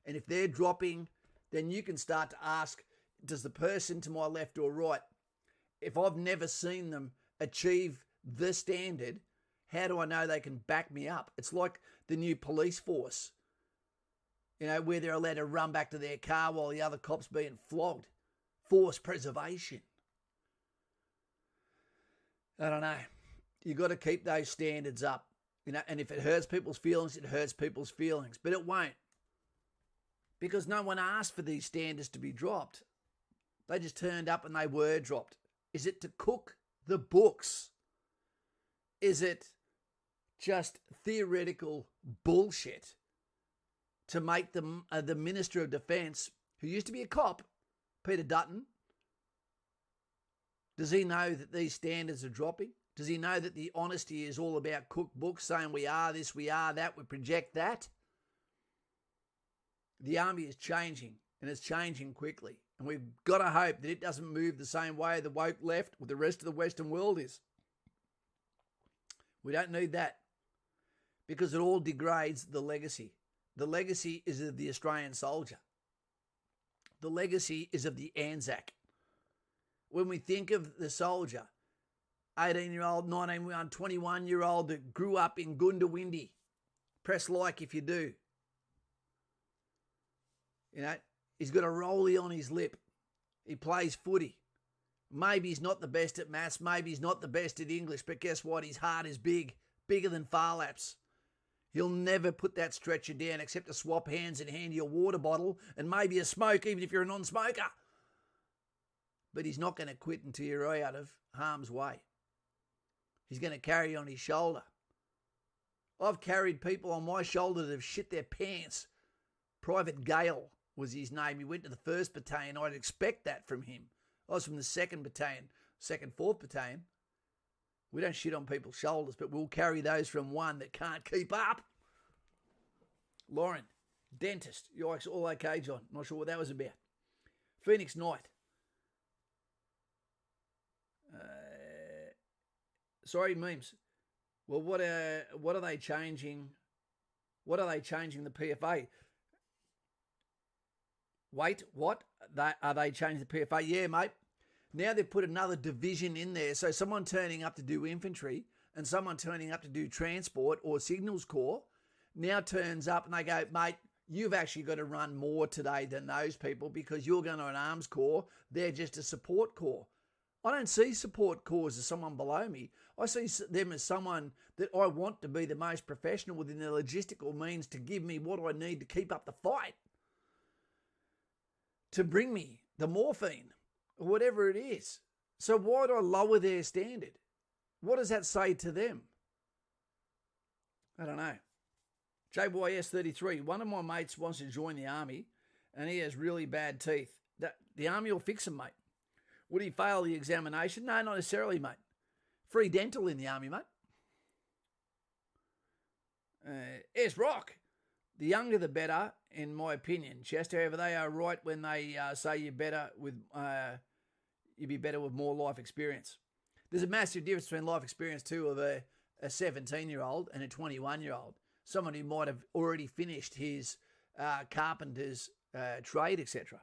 A: And if they're dropping, then you can start to ask, does the person to my left or right, if I've never seen them achieve the standard, how do I know they can back me up? It's like the new police force, where they're allowed to run back to their car while the other cop's being flogged forced preservation. I don't know. You've got to keep those standards up. And if it hurts people's feelings, it hurts people's feelings. But it won't. Because no one asked for these standards to be dropped. They just turned up and they were dropped. Is it to cook the books? Is it just theoretical bullshit to make the Minister of Defence, who used to be a cop, Peter Dutton, does he know that these standards are dropping? Does he know that the honesty is all about cookbooks, saying we are this, we are that, we project that? The army is changing, and it's changing quickly. And we've got to hope that it doesn't move the same way the woke left or the rest of the Western world is. We don't need that, because it all degrades the legacy. The legacy is of the Australian soldier. The legacy is of the Anzac. When we think of the soldier, 18-year-old, 19-year-old, 21-year-old that grew up in Goondiwindi, press like if you do. He's got a rollie on his lip. He plays footy. Maybe he's not the best at maths. Maybe he's not the best at English. But guess what? His heart is big. Bigger than Far Lap's. He'll never put that stretcher down except to swap hands and hand you a water bottle and maybe a smoke, even if you're a non-smoker. But he's not going to quit until you're out of harm's way. He's going to carry you on his shoulder. I've carried people on my shoulder that have shit their pants. Private Gale was his name. He went to the 1st Battalion. I'd expect that from him. I was from the 2nd Battalion, 2nd, 4th Battalion. We don't shit on people's shoulders, but we'll carry those from one that can't keep up. Lauren, dentist. Yikes, all okay, John. Not sure what that was about. Phoenix Knight. Sorry, memes. Well, what are they changing? What are they changing the PFA? Wait, what? Are they changing the PFA? Yeah, mate. Now they've put another division in there. So someone turning up to do infantry and someone turning up to do transport or signals corps now turns up and they go, mate, you've actually got to run more today than those people because you're going to an arms corps. They're just a support corps. I don't see support corps as someone below me. I see them as someone that I want to be the most professional within the logistical means to give me what I need to keep up the fight, to bring me the morphine or whatever it is. So why do I lower their standard? What does that say to them? I don't know. JYS33, one of my mates wants to join the army and he has really bad teeth. The army will fix him, mate. Would he fail the examination? No, not necessarily, mate. Free dental in the army, mate. Rock. The younger the better, in my opinion. Chester, however, they are right when they say you'd be better with more life experience. There's a massive difference between life experience too of a 17-year-old and a 21-year-old. Someone who might have already finished his carpenter's trade, etc.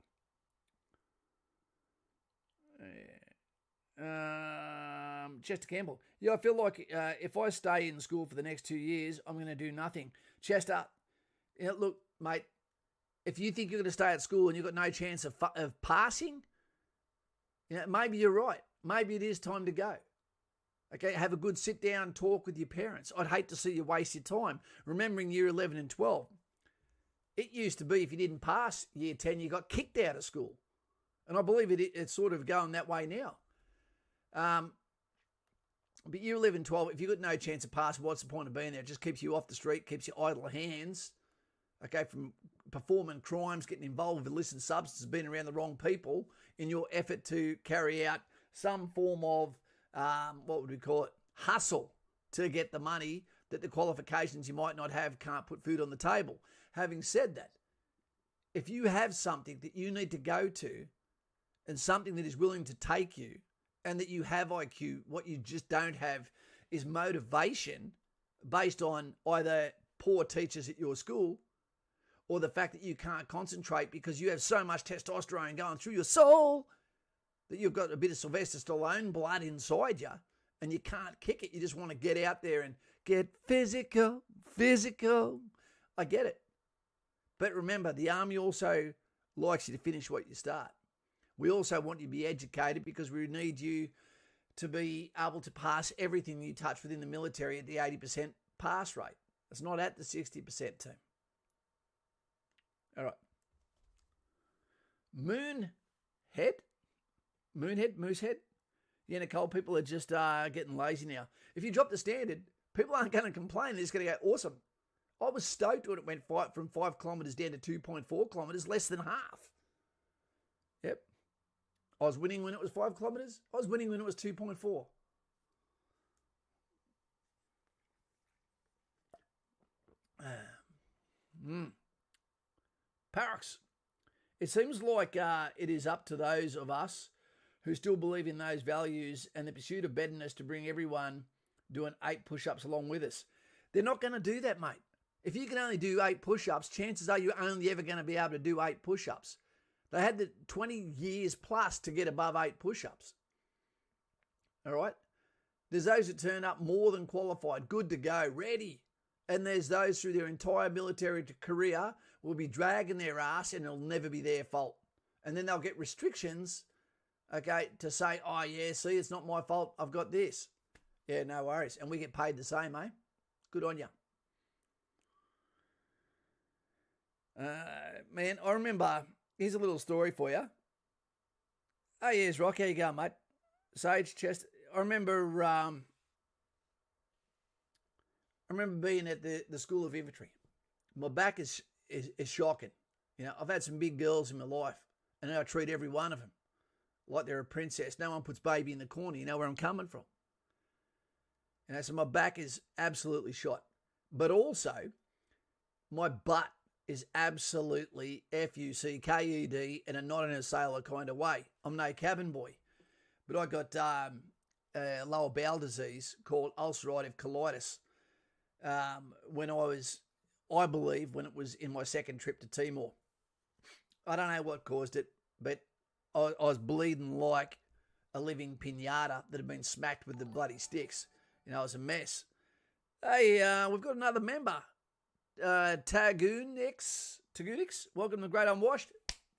A: Chester Campbell. Yeah, I feel like if I stay in school for the next 2 years, I'm going to do nothing. Chester, look, mate, if you think you're going to stay at school and you've got no chance of passing, maybe you're right. Maybe it is time to go. Okay, have a good sit-down talk with your parents. I'd hate to see you waste your time. Remembering year 11 and 12, it used to be if you didn't pass year 10, you got kicked out of school. And I believe it's sort of going that way now. But year 11, 12, if you've got no chance of passing, what's the point of being there? It just keeps you off the street, keeps you idle hands, okay, from performing crimes, getting involved with illicit substances, being around the wrong people in your effort to carry out some form of, what would we call it, hustle to get the money that the qualifications you might not have can't put food on the table. Having said that, if you have something that you need to go to and something that is willing to take you and that you have IQ, what you just don't have is motivation based on either poor teachers at your school or the fact that you can't concentrate because you have so much testosterone going through your soul that you've got a bit of Sylvester Stallone blood inside you and you can't kick it. You just want to get out there and get physical. I get it. But remember, the army also likes you to finish what you start. We also want you to be educated because we need you to be able to pass everything you touch within the military at the 80% pass rate. It's not at the 60% team. All right. Moosehead. Yeah, Nicole, people are just getting lazy now. If you drop the standard, people aren't going to complain. They're just going to go, awesome. I was stoked when it went from 5 kilometres down to 2.4 kilometres, less than half. Yep. I was winning when it was 5 kilometres. I was winning when it was 2.4. Parax. It seems like it is up to those of us who still believe in those values and the pursuit of betterness to bring everyone doing 8 push-ups along with us. They're not going to do that, mate. If you can only do 8 push-ups, chances are you're only ever going to be able to do 8 push-ups. They had the 20 years plus to get above 8 push-ups. All right? There's those that turn up more than qualified, good to go, ready. And there's those through their entire military career will be dragging their ass and it'll never be their fault. And then they'll get restrictions, okay, to say, oh, yeah, see, it's not my fault. I've got this. Yeah, no worries. And we get paid the same, eh? Good on you. Man, I remember, here's a little story for you. Oh, yes, Rock, how you going, mate? Sage, Chester. I remember being at the School of Infantry. My back is shocking. You know, I've had some big girls in my life, and I treat every one of them like they're a princess. No one puts baby in the corner. You know where I'm coming from. And so my back is absolutely shot. But also, my butt is absolutely F-U-C-K-E-D, and not in a sailor kind of way. I'm no cabin boy. But I got lower bowel disease called ulcerative colitis when I believe when it was in my second trip to Timor. I don't know what caused it, but I was bleeding like a living pinata that had been smacked with the bloody sticks. You know, it was a mess. Hey, we've got another member. Tagunix. Welcome to the Great Unwashed.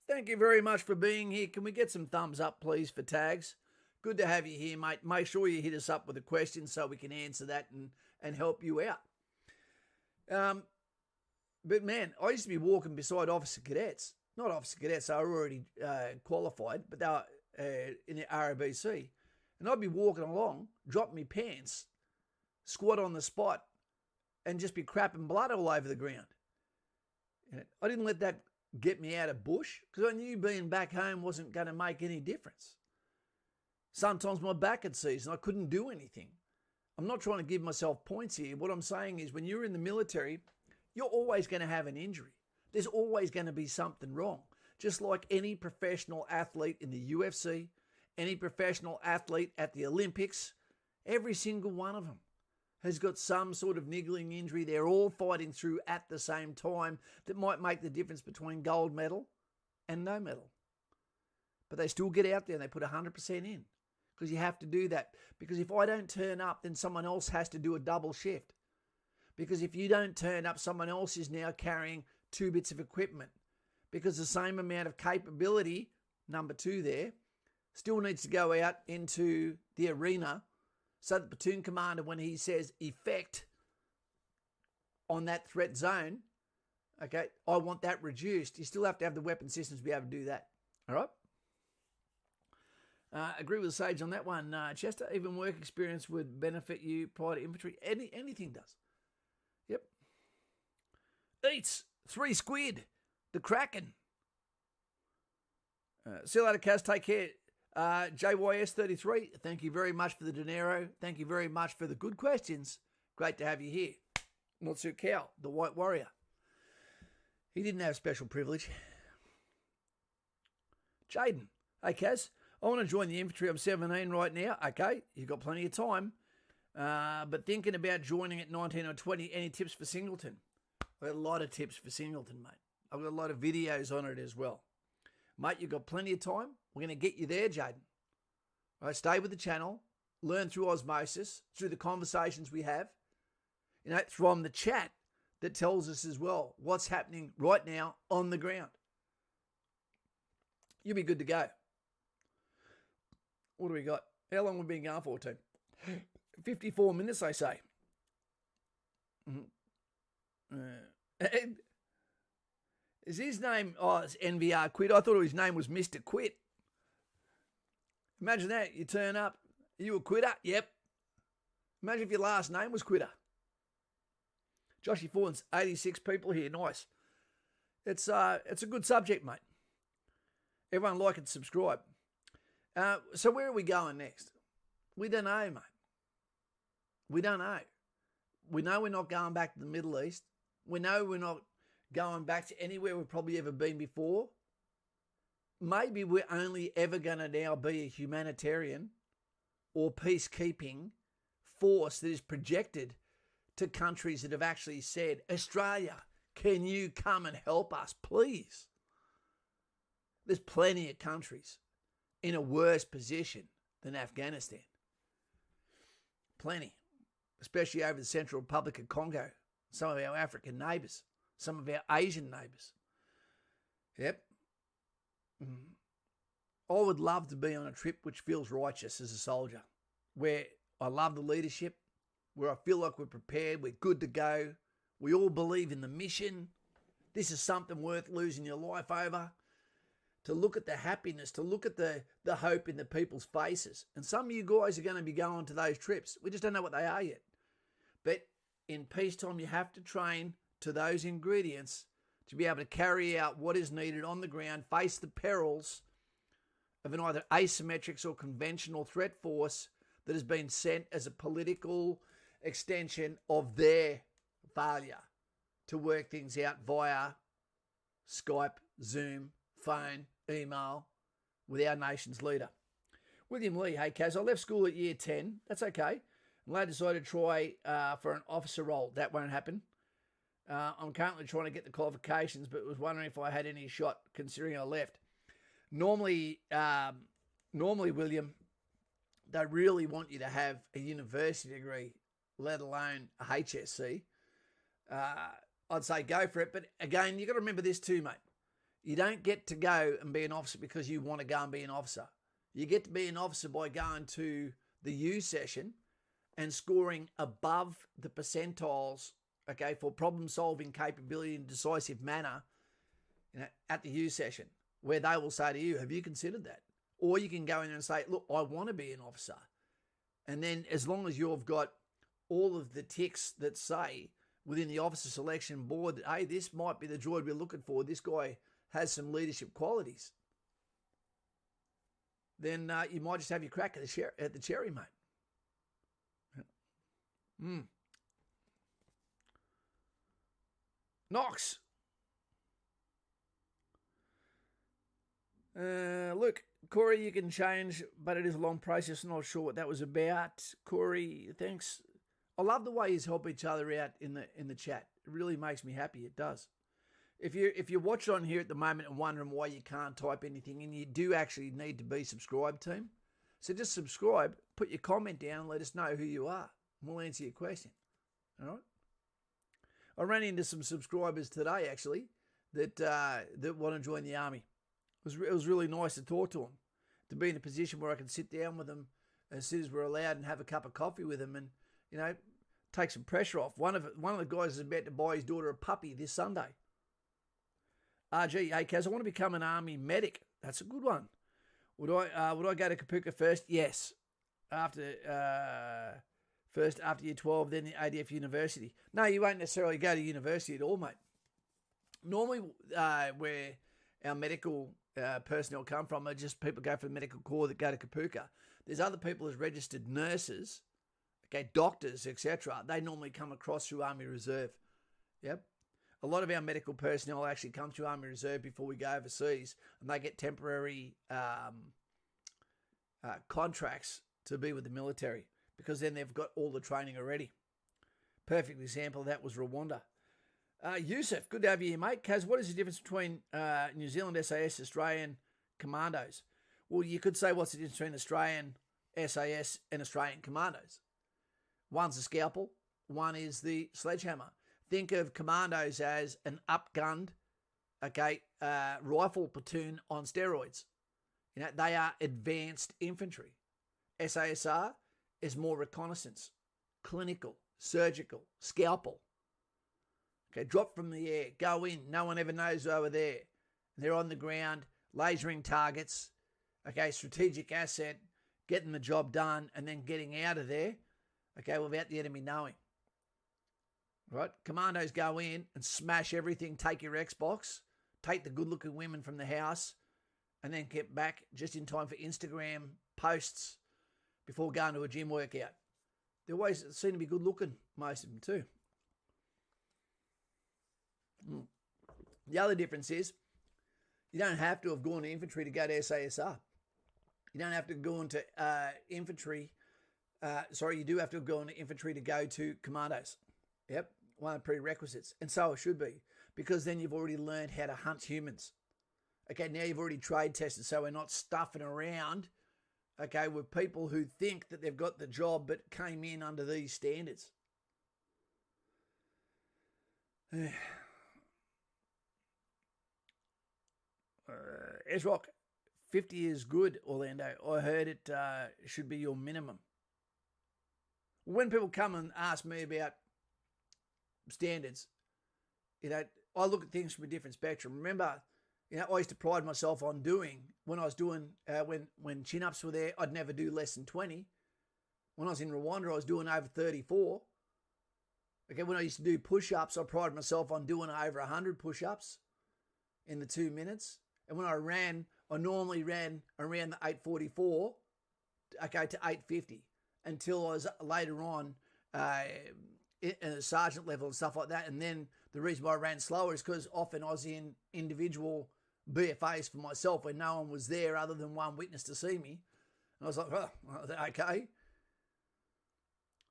A: Thank you very much for being here. Can we get some thumbs up, please, for Tags? Good to have you here, mate. Make sure you hit us up with a question so we can answer that and help you out. But, man, I used to be walking beside officer cadets. Not officer cadets, they were already qualified, but they were in the ROBC. And I'd be walking along, drop my pants, squat on the spot, and just be crapping blood all over the ground. And I didn't let that get me out of bush because I knew being back home wasn't going to make any difference. Sometimes my back would seize and I couldn't do anything. I'm not trying to give myself points here. What I'm saying is when you're in the military, you're always going to have an injury. There's always going to be something wrong. Just like any professional athlete in the UFC, any professional athlete at the Olympics, every single one of them has got some sort of niggling injury they're all fighting through at the same time that might make the difference between gold medal and no medal. But they still get out there and they put 100% in because you have to do that. Because if I don't turn up, then someone else has to do a double shift. Because if you don't turn up, someone else is now carrying 2 bits of equipment. Because the same amount of capability, number 2 there, still needs to go out into the arena so the platoon commander, when he says effect on that threat zone, okay, I want that reduced. You still have to have the weapon systems to be able to do that. All right? Agree with Sage on that one, Chester. Even work experience would benefit you prior to infantry. Anything does. Yep. Eats 3 squid. The Kraken. See you later, Kaz. Take care. JYS33, thank you very much for the dinero. Thank you very much for the good questions. Great to have you here. Mutsu Cow, the White Warrior. He didn't have special privilege. Jaden, hey Kaz, I want to join the infantry. I'm 17 right now. Okay, you've got plenty of time. But thinking about joining at 19 or 20, any tips for Singleton? I've got a lot of tips for Singleton, mate. I've got a lot of videos on it as well. Mate, you've got plenty of time. We're going to get you there, Jaden. All right, stay with the channel. Learn through osmosis, through the conversations we have. You know, from the chat that tells us as well what's happening right now on the ground. You'll be good to go. What do we got? How long have we been going for, team? 54 minutes, they say. Is his name... Oh, it's NVR Quit. I thought his name was Mr. Quit. Imagine that. You turn up. Are you a quitter? Yep. Imagine if your last name was Quitter. Joshy Fawns, 86 people here. Nice. It's a good subject, mate. Everyone like and subscribe. So where are we going next? We don't know, mate. We don't know. We know we're not going back to the Middle East. We know we're not going back to anywhere we've probably ever been before. Maybe we're only ever going to now be a humanitarian or peacekeeping force that is projected to countries that have actually said, Australia, can you come and help us, please? There's plenty of countries in a worse position than Afghanistan. Plenty. Especially over the Central Republic of Congo, some of our African neighbours, some of our Asian neighbours. Yep. I would love to be on a trip which feels righteous as a soldier, where I love the leadership, where I feel like we're prepared, we're good to go, we all believe in the mission. This is something worth losing your life over. To look at the happiness, to look at the hope in the people's faces. And some of you guys are going to be going to those trips. We just don't know what they are yet. But in peacetime, you have to train to those ingredients to be able to carry out what is needed on the ground, face the perils of an either asymmetric or conventional threat force that has been sent as a political extension of their failure to work things out via Skype, Zoom, phone, email with our nation's leader. William Lee, hey Kaz, I left school at year 10. That's okay. And later decided to try for an officer role. That won't happen. I'm currently trying to get the qualifications, but was wondering if I had any shot considering I left. Normally, William, they really want you to have a university degree, let alone a HSC. I'd say go for it. But again, you've got to remember this too, mate. You don't get to go and be an officer because you want to go and be an officer. You get to be an officer by going to the U session and scoring above the percentiles, okay, for problem-solving capability in a decisive manner, at the U session, where they will say to you, have you considered that? Or you can go in there and say, look, I want to be an officer. And then as long as you've got all of the ticks that say within the officer selection board that, hey, this might be the droid we're looking for, this guy has some leadership qualities, then you might just have your crack at the cherry, mate. Knox. Look, Corey, you can change, but it is a long process. Not sure what that was about. Corey, thanks. I love the way you help each other out in the chat. It really makes me happy. It does. If you watch on here at the moment and wondering why you can't type anything, and you do actually need to be subscribed, team, so just subscribe, put your comment down, and let us know who you are. We'll answer your question. All right. I ran into some subscribers today actually that want to join the army. It was really nice to talk to them, to be in a position where I can sit down with them as soon as we're allowed and have a cup of coffee with them, and take some pressure off. One of the guys is about to buy his daughter a puppy this Sunday. RG, hey Kaz, I want to become an army medic. That's a good one. Would I go to Kapuka first? Yes. After year 12, then the ADF university. No, you won't necessarily go to university at all, mate. Normally, where our medical personnel come from are just people go for the medical corps that go to Kapuka. There's other people as registered nurses, okay, doctors, etc. They normally come across through Army Reserve. Yep. A lot of our medical personnel actually come through Army Reserve before we go overseas, and they get temporary contracts to be with the military, because then they've got all the training already. Perfect example of that was Rwanda. Yusuf, good to have you here, mate. Kaz, what is the difference between New Zealand SAS, Australian Commandos? Well, you could say what's the difference between Australian SAS and Australian Commandos? One's a scalpel, one is the sledgehammer. Think of Commandos as an upgunned, rifle platoon on steroids. They are advanced infantry. SASR is more reconnaissance, clinical, surgical, scalpel. Okay, drop from the air, go in, no one ever knows over there. They're on the ground, lasering targets, okay, strategic asset, getting the job done, and then getting out of there, okay, without the enemy knowing. Right? Commandos go in and smash everything, take your Xbox, take the good-looking women from the house, and then get back just in time for Instagram posts before going to a gym workout. They always seem to be good-looking, most of them too. The other difference is you don't have to have gone to infantry to go to SASR. You don't have to go into infantry. You do have to have gone to infantry to go to commandos. Yep, one of the prerequisites. And so it should be, because then you've already learned how to hunt humans. Okay, now you've already trade tested, so we're not stuffing around, okay, with people who think that they've got the job but came in under these standards. S-Rock, 50 is good, Orlando. I heard it should be your minimum. When people come and ask me about standards, I look at things from a different spectrum. Remember, I used to pride myself on doing, when I was doing, when chin-ups were there, I'd never do less than 20. When I was in Rwanda, I was doing over 34. Okay, when I used to do push-ups, I prided myself on doing over 100 push-ups in the 2 minutes. And when I ran, I normally ran around the 844, okay, to 850, until I was later on at a sergeant level and stuff like that. And then the reason why I ran slower is because often I was in individual BFAs for myself where no one was there other than one witness to see me. And I was like, oh, okay.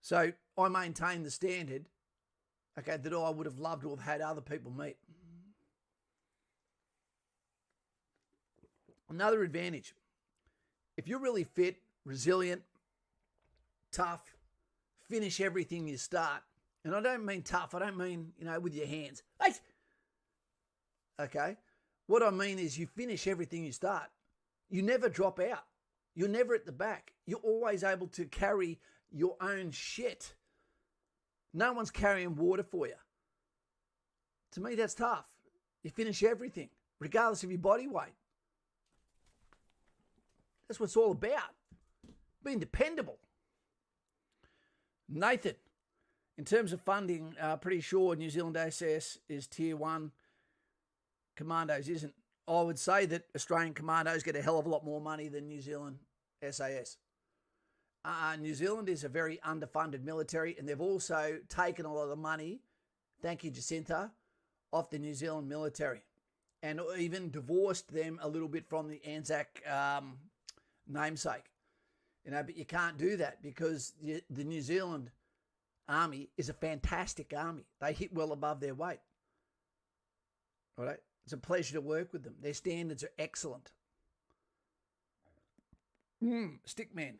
A: So I maintained the standard, okay, that I would have loved to have had other people meet. Another advantage, if you're really fit, resilient, tough, finish everything you start, and I don't mean tough, I don't mean, with your hands. Hey! Okay? What I mean is you finish everything you start. You never drop out. You're never at the back. You're always able to carry your own shit. No one's carrying water for you. To me, that's tough. You finish everything, regardless of your body weight. That's what it's all about. Being dependable. Nathan, in terms of funding, pretty sure New Zealand SAS is tier 1. Commandos isn't. I would say that Australian commandos get a hell of a lot more money than New Zealand SAS. New Zealand is a very underfunded military, and they've also taken a lot of the money, thank you Jacinta, off the New Zealand military, and even divorced them a little bit from the Anzac namesake. But you can't do that because the New Zealand army is a fantastic army. They hit well above their weight. All right? It's a pleasure to work with them. Their standards are excellent. Stickman.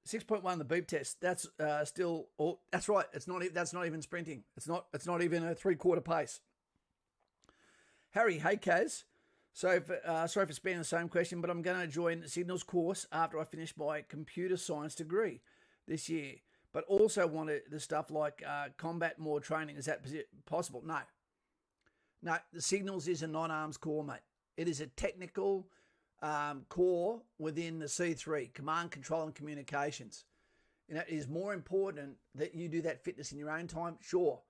A: 6.1 the beep test. That's still. That's right. That's not even sprinting. It's not even a 3/4 pace. Harry, hey Kaz. So sorry for spamming the same question, but I'm going to join Signals course after I finish my computer science degree this year. But also wanted the stuff like combat more training. Is that possible? No. The Signals is a non-arms core, mate. It is a technical core within the C3, command, control, and communications. It is more important that you do that fitness in your own time, sure.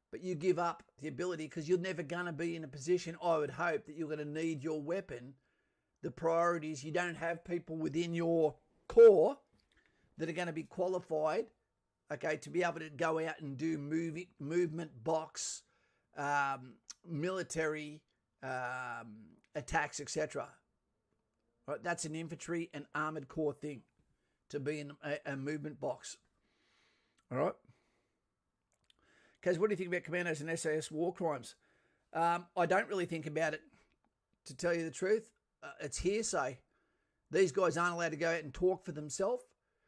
A: But you give up the ability because you're never going to be in a position, I would hope, that you're going to need your weapon. The priority is you don't have people within your core that are going to be qualified, okay, to be able to go out and do movement, box, military attacks, etc. Right, that's an infantry and armoured core thing, to be in a movement box. All right? Kaz, what do you think about commandos and SAS war crimes? I don't really think about it, to tell you the truth. It's hearsay. These guys aren't allowed to go out and talk for themselves.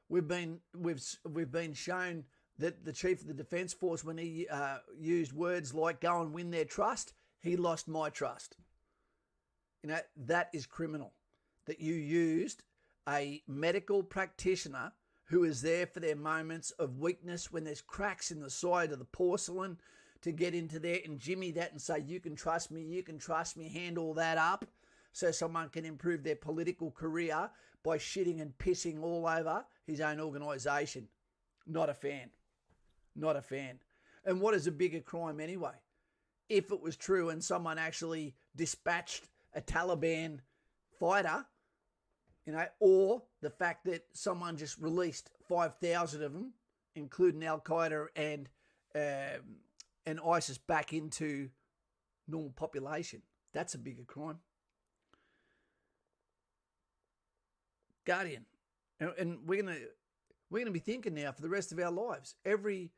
A: We've been shown that the chief of the Defence Force, when he used words like "go and win their trust," he lost my trust. That is criminal. That you used a medical practitioner who is there for their moments of weakness when there's cracks in the side of the porcelain, to get into there and jimmy that and say, you can trust me, hand all that up so someone can improve their political career by shitting and pissing all over his own organisation. Not a fan. Not a fan. And what is a bigger crime anyway? If it was true and someone actually dispatched a Taliban fighter, or the fact that someone just released 5,000 of them, including Al-Qaeda and ISIS, back into normal population. That's a bigger crime. Guardian. And we're gonna be thinking now for the rest of our lives. Every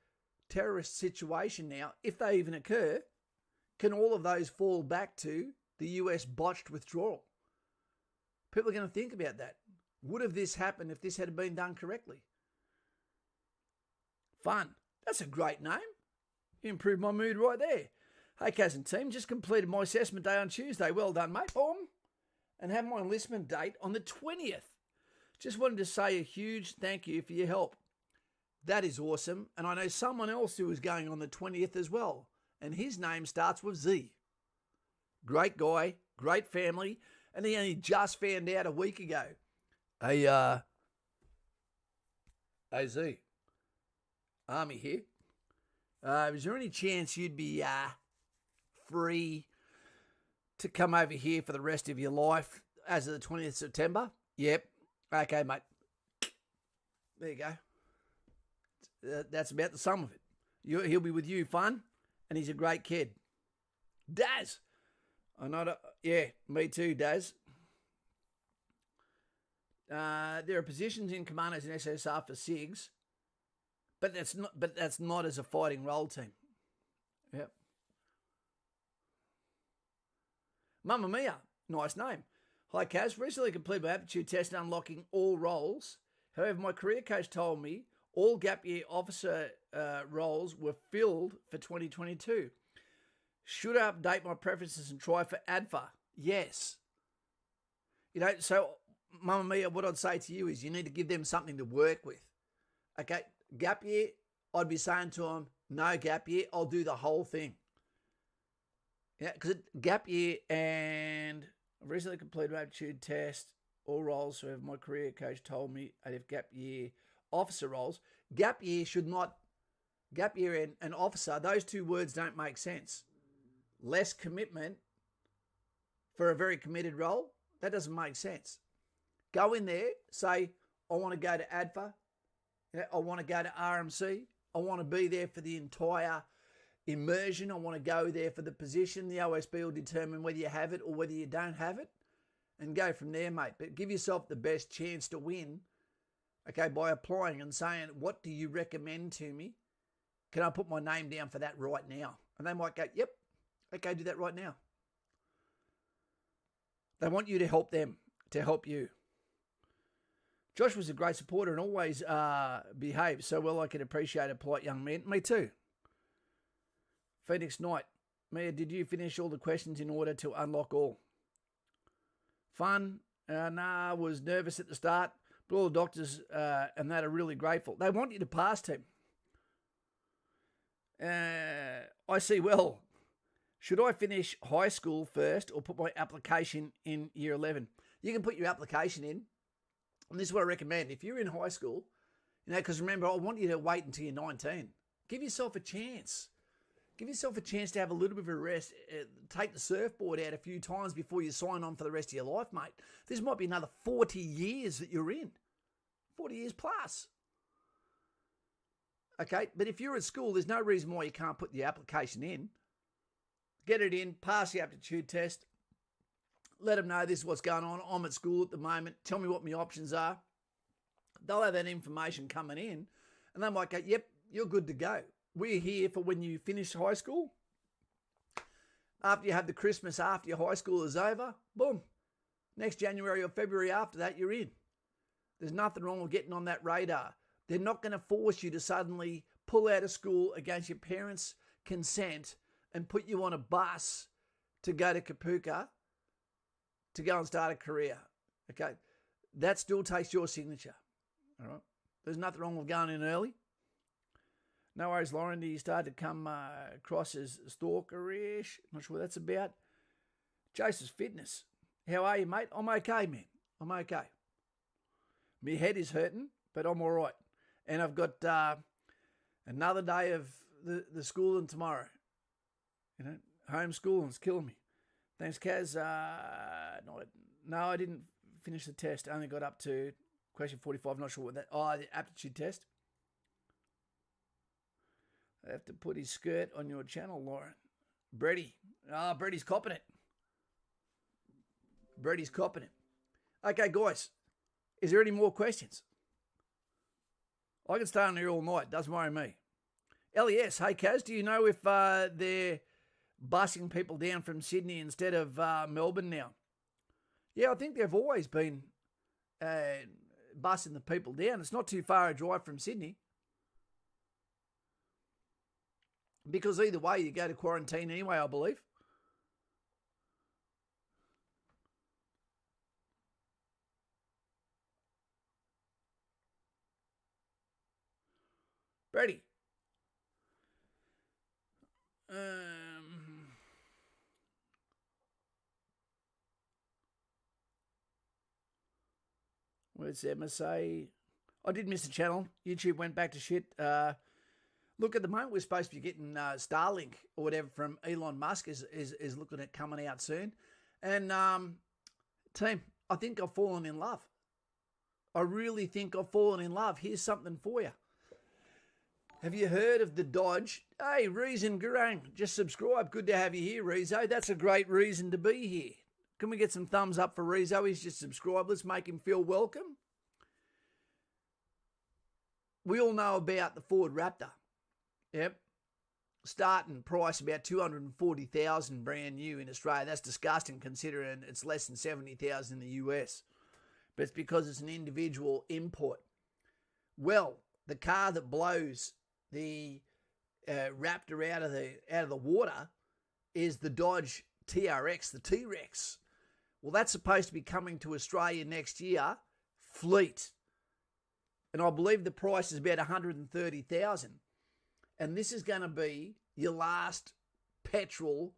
A: terrorist situation now, if they even occur, can all of those fall back to the US botched withdrawal? People are going to think about that. Would have this happened if this had been done correctly? Fun. That's a great name. You improved my mood right there. Hey, Kaz and team, just completed my assessment day on Tuesday. Well done, mate. Boom. And have my enlistment date on the 20th. Just wanted to say a huge thank you for your help. That is awesome. And I know someone else who is going on the 20th as well. And his name starts with Z. Great guy, great family. And he only just found out a week ago. Hey, Z, Army here. Is there any chance you'd be free to come over here for the rest of your life as of the 20th of September? Yep. Okay, mate. There you go. That's about the sum of it. He'll be with you, fun, and he's a great kid. Daz. Yeah, me too, Daz. There are positions in commandos in SSR for SIGs, but that's not as a fighting role team. Yep. Mamma Mia, nice name. Hi, Kaz. Recently completed my aptitude test unlocking all roles. However, my career coach told me all gap year officer roles were filled for 2022. Should I update my preferences and try for ADFA? Yes. So, Mamma Mia, what I'd say to you is you need to give them something to work with. Okay, gap year, I'd be saying to them, no gap year, I'll do the whole thing. Yeah, because gap year and I've recently completed my aptitude test, all roles, so my career coach told me I'd have gap year officer roles. Gap year and officer, those two words don't make sense. Less commitment for a very committed role, that doesn't make sense. Go in there, say, I want to go to ADFA, I want to go to RMC, I want to be there for the entire immersion, I want to go there for the position. The OSB will determine whether you have it or whether you don't have it, and go from there, mate. But give yourself the best chance to win, okay, by applying and saying, what do you recommend to me? Can I put my name down for that right now? And they might go, yep, okay, do that right now. They want you to help them, to help you. Josh was a great supporter and always behaved so well I can appreciate a polite young man. Me too. Phoenix Knight. Mia, did you finish all the questions in order to unlock all? Fun. Nah, was nervous at the start. But all the doctors and that are really grateful. They want you to pass, team. I see well. Should I finish high school first or put my application in year 11? You can put your application in. And this is what I recommend. If you're in high school, because remember, I want you to wait until you're 19. Give yourself a chance. Give yourself a chance to have a little bit of a rest. Take the surfboard out a few times before you sign on for the rest of your life, mate. This might be another 40 years that you're in. 40 years plus. Okay, but if you're at school, there's no reason why you can't put the application in. Get it in, pass the aptitude test. Let them know this is what's going on. I'm at school at the moment. Tell me what my options are. They'll have that information coming in, and they might go, yep, you're good to go. We're here for when you finish high school. After you have the Christmas after your high school is over, boom. Next January or February after that, you're in. There's nothing wrong with getting on that radar. They're not going to force you to suddenly pull out of school against your parents' consent and put you on a bus to go to Kapuka to go and start a career. Okay? That still takes your signature. All right? There's nothing wrong with going in early. No worries, Lauren. You started to come across as stalkerish. Not sure what that's about. Joseph's Fitness. How are you, mate? I'm okay, man. I'm okay. My head is hurting, but I'm all right. And I've got another day of the schooling tomorrow. You know, homeschooling's killing me. Thanks, Kaz. No, I didn't finish the test. I only got up to question 45. Not sure what that. Oh, the aptitude test. I have to put his skirt on your channel, Lauren. Brady. Brady's copping it. Brady's copping it. Okay, guys. Is there any more questions? I can stay on here all night. Doesn't worry me. LES. Hey, Kaz, do you know if they're busing people down from Sydney instead of Melbourne now? Yeah, I think they've always been busing the people down. It's not too far a drive from Sydney. Because either way, you go to quarantine anyway, I believe. Brady. Where's Emma say? I did miss the channel. YouTube went back to shit. Look, at the moment, we're supposed to be getting Starlink or whatever from Elon Musk is looking at coming out soon. And, team, I think I've fallen in love. I really think I've fallen in love. Here's something for you. Have you heard of the Dodge? Hey, Reason Garang, just subscribe. Good to have you here, Rezo. That's a great reason to be here. Can we get some thumbs up for Rezo? He's just subscribed. Let's make him feel welcome. We all know about the Ford Raptor. Yep. Starting price about 240,000 brand new in Australia. That's disgusting considering it's less than 70,000 in the US. But it's because it's an individual import. Well, the car that blows the Raptor out of the water is the Dodge TRX, the T-Rex. Well, that's supposed to be coming to Australia next year, fleet. And I believe the price is about 130,000. And this is going to be your last petrol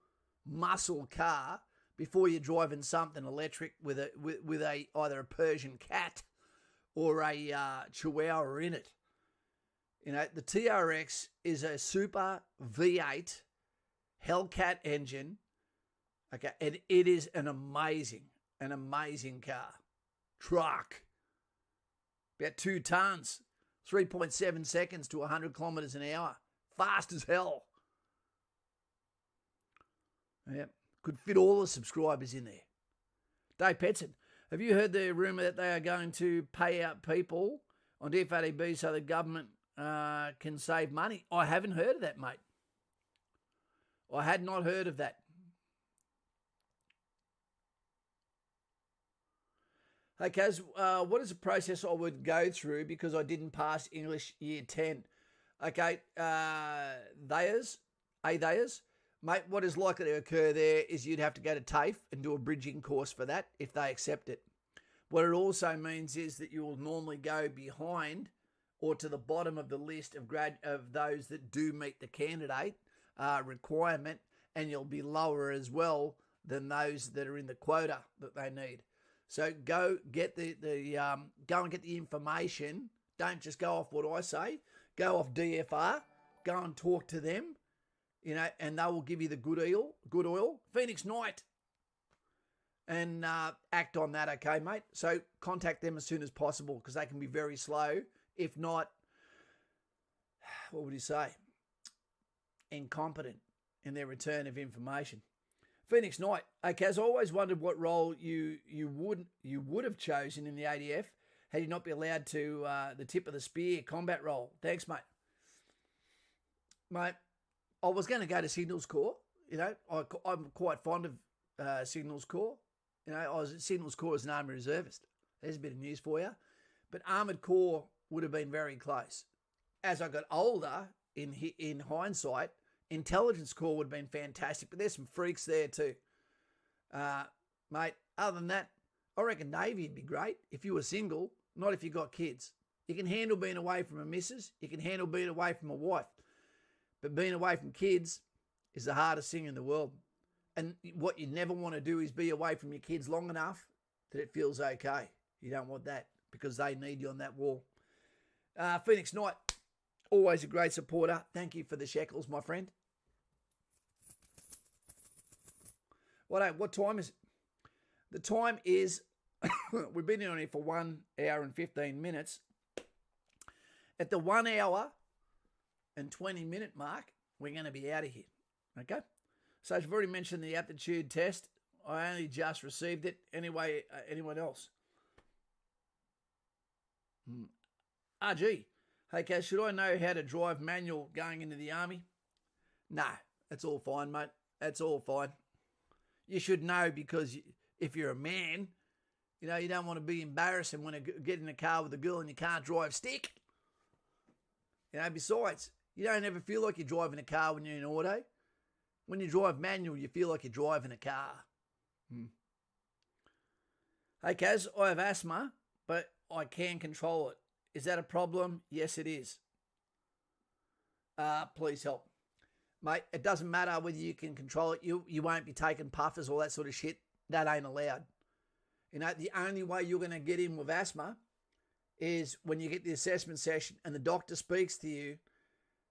A: muscle car before you're driving something electric with either a Persian cat or a Chihuahua in it. You know, the TRX is a super V8 Hellcat engine. Okay, and it is an amazing car. Truck. About 2 tons. 3.7 seconds to 100 kilometres an hour. Fast as hell. Yep. Could fit all the subscribers in there. Dave Petson, have you heard the rumour that they are going to pay out people on DFADB so the government can save money? I haven't heard of that, mate. I had not heard of that. Hey, Kaz, what is the process I would go through because I didn't pass English Year 10? Okay, theirs, mate, what is likely to occur there is you'd have to go to TAFE and do a bridging course for that if they accept it. What it also means is that you will normally go behind or to the bottom of the list of those that do meet the candidate requirement, and you'll be lower as well than those that are in the quota that they need. So go get go and get the information. Don't just go off what I say. Go off DFR. Go and talk to them. You know, and they will give you the good oil. Phoenix Knight. And act on that, okay, mate? So contact them as soon as possible because they can be very slow. If not, what would you say? Incompetent in their return of information. Phoenix Knight. Okay, as I always wondered what role you would have chosen in the ADF had you not been allowed to the tip of the spear combat role. Thanks, mate. Mate, I was going to go to Signals Corps. You know, I'm quite fond of Signals Corps. You know, I was at Signals Corps as an Army Reservist. There's a bit of news for you. But Armoured Corps would have been very close. As I got older, in hindsight, Intelligence Corps would have been fantastic. But there's some freaks there too. Mate, other than that, I reckon Navy would be great if you were single, not if you got kids. You can handle being away from a missus. You can handle being away from a wife. But being away from kids is the hardest thing in the world. And what you never want to do is be away from your kids long enough that it feels okay. You don't want that because they need you on that wall. Phoenix Knight, always a great supporter. Thank you for the shekels, my friend. What time is it? The time is, we've been on here for 1 hour and 15 minutes. At the 1 hour and 20 minute mark, we're going to be out of here. Okay? So I've already mentioned the aptitude test. I only just received it. Anyway, anyone else? RG, hey Kaz, should I know how to drive manual going into the army? No, that's all fine, mate. That's all fine. You should know because if you're a man, you know, you don't want to be embarrassed and want to get in a car with a girl and you can't drive stick. You know, besides, you don't ever feel like you're driving a car when you're in auto. When you drive manual, you feel like you're driving a car. Hey Kaz, I have asthma, but I can control it. Is that a problem? Yes, it is. Please help. Mate, it doesn't matter whether you can control it. You won't be taking puffers, all that sort of shit. That ain't allowed. You know, the only way you're going to get in with asthma is when you get the assessment session and the doctor speaks to you.